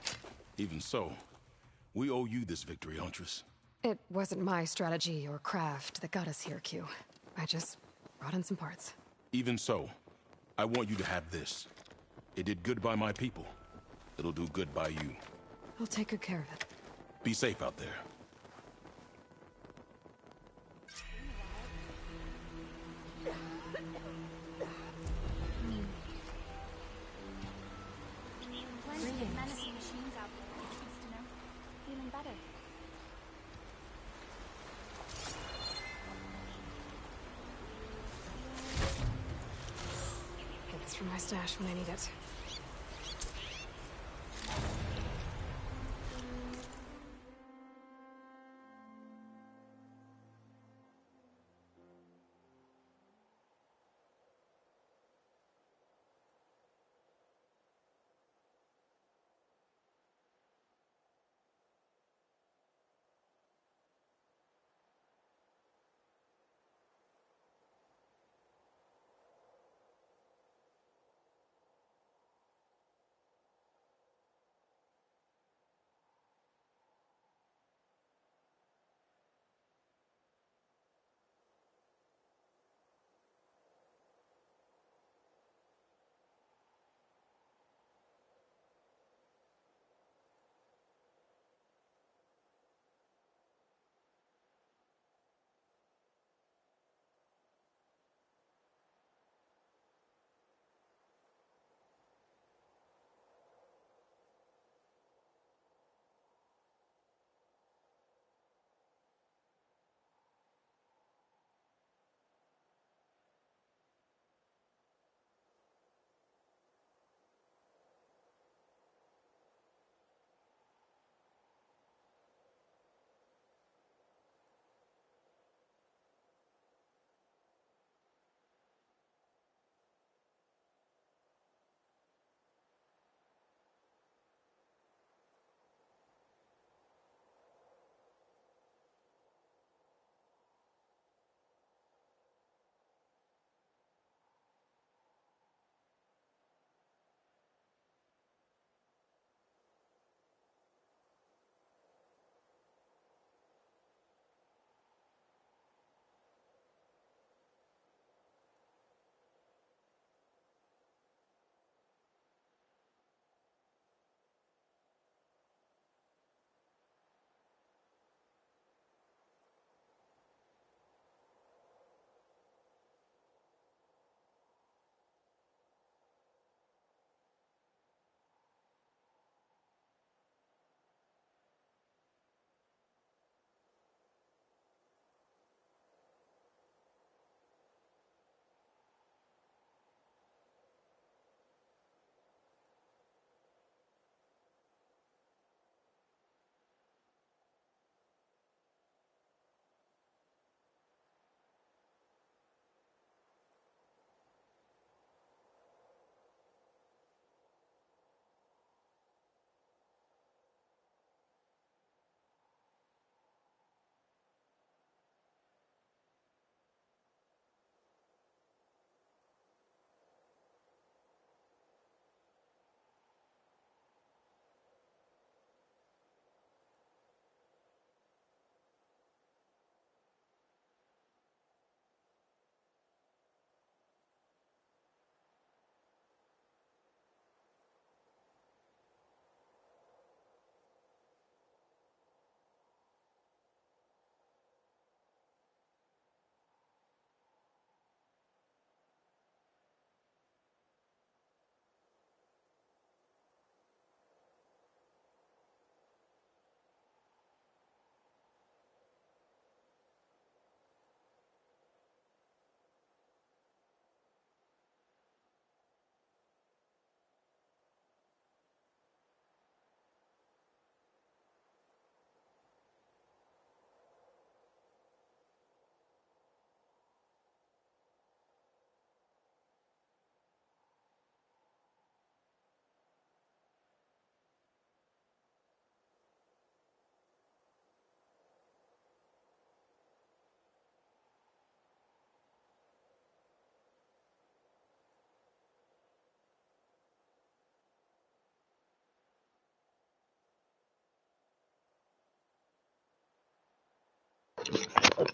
L: Even so, we owe you this victory, Huntress.
D: It wasn't my strategy or craft that got us here, Q. I just brought in some parts.
L: Even so, I want you to have this. It did good by my people. It'll do good by you.
D: I'll take good care of it.
L: Be safe out there.
M: Menacing machines out there. Used to know. Feeling better.
D: Get this from my stash when I need it.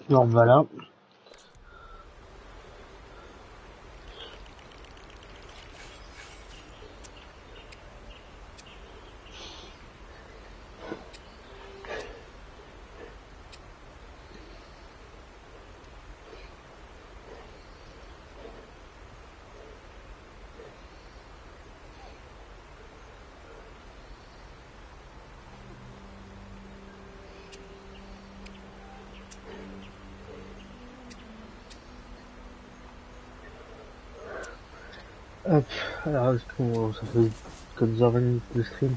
A: Donc voilà. Hop, alors est-ce qu'on ça fait que 2h20 de stream.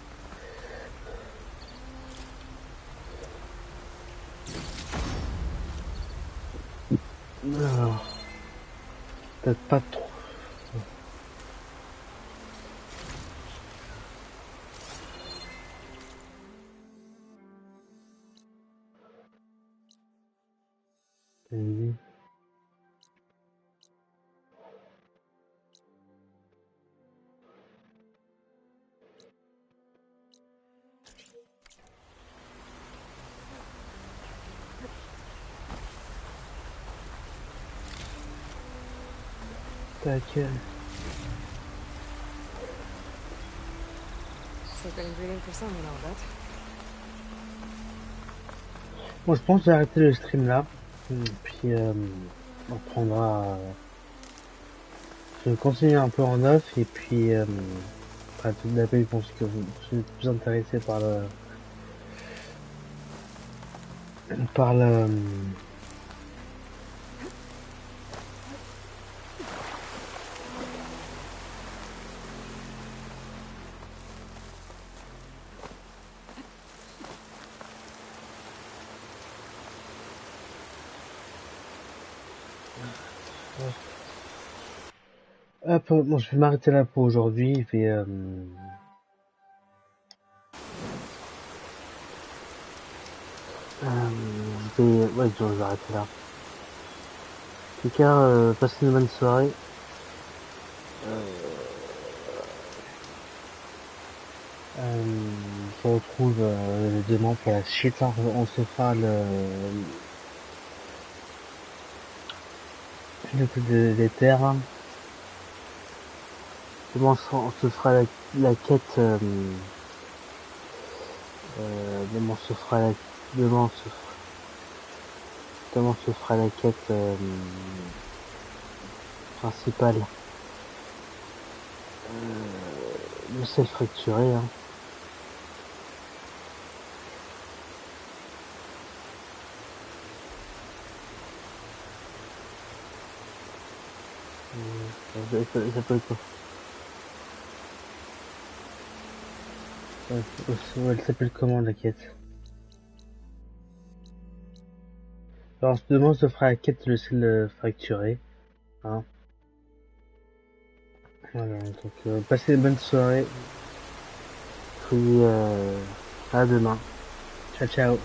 A: Alors, peut-être pas trop. Oui. Tac.
D: Secret ingredient for someone, I'll bet.
A: Bon, je pense que je vais arrêter le stream là. Puis on prendra. Je vais continuer un peu en off et puis après tout d'appel, je pense que je suis plus intéressé par le hop, bon, je vais m'arrêter là pour aujourd'hui. Et ouais, je vais arrêter là. En tout cas, passez une bonne soirée. On se retrouve demain pour la suite. Hein. On se fera le truc des terres. Hein. Demain, on se fera la quête. Demain, on se fera la. Demain, on se fera la quête principale. Le sel fracturé. Hein. Ça s'appelle quoi? Elle s'appelle comment la quête? Alors demain on se fera la quête le sel fracturé. Hein. Voilà, donc passez une bonne soirée. Puis à demain. Ciao ciao.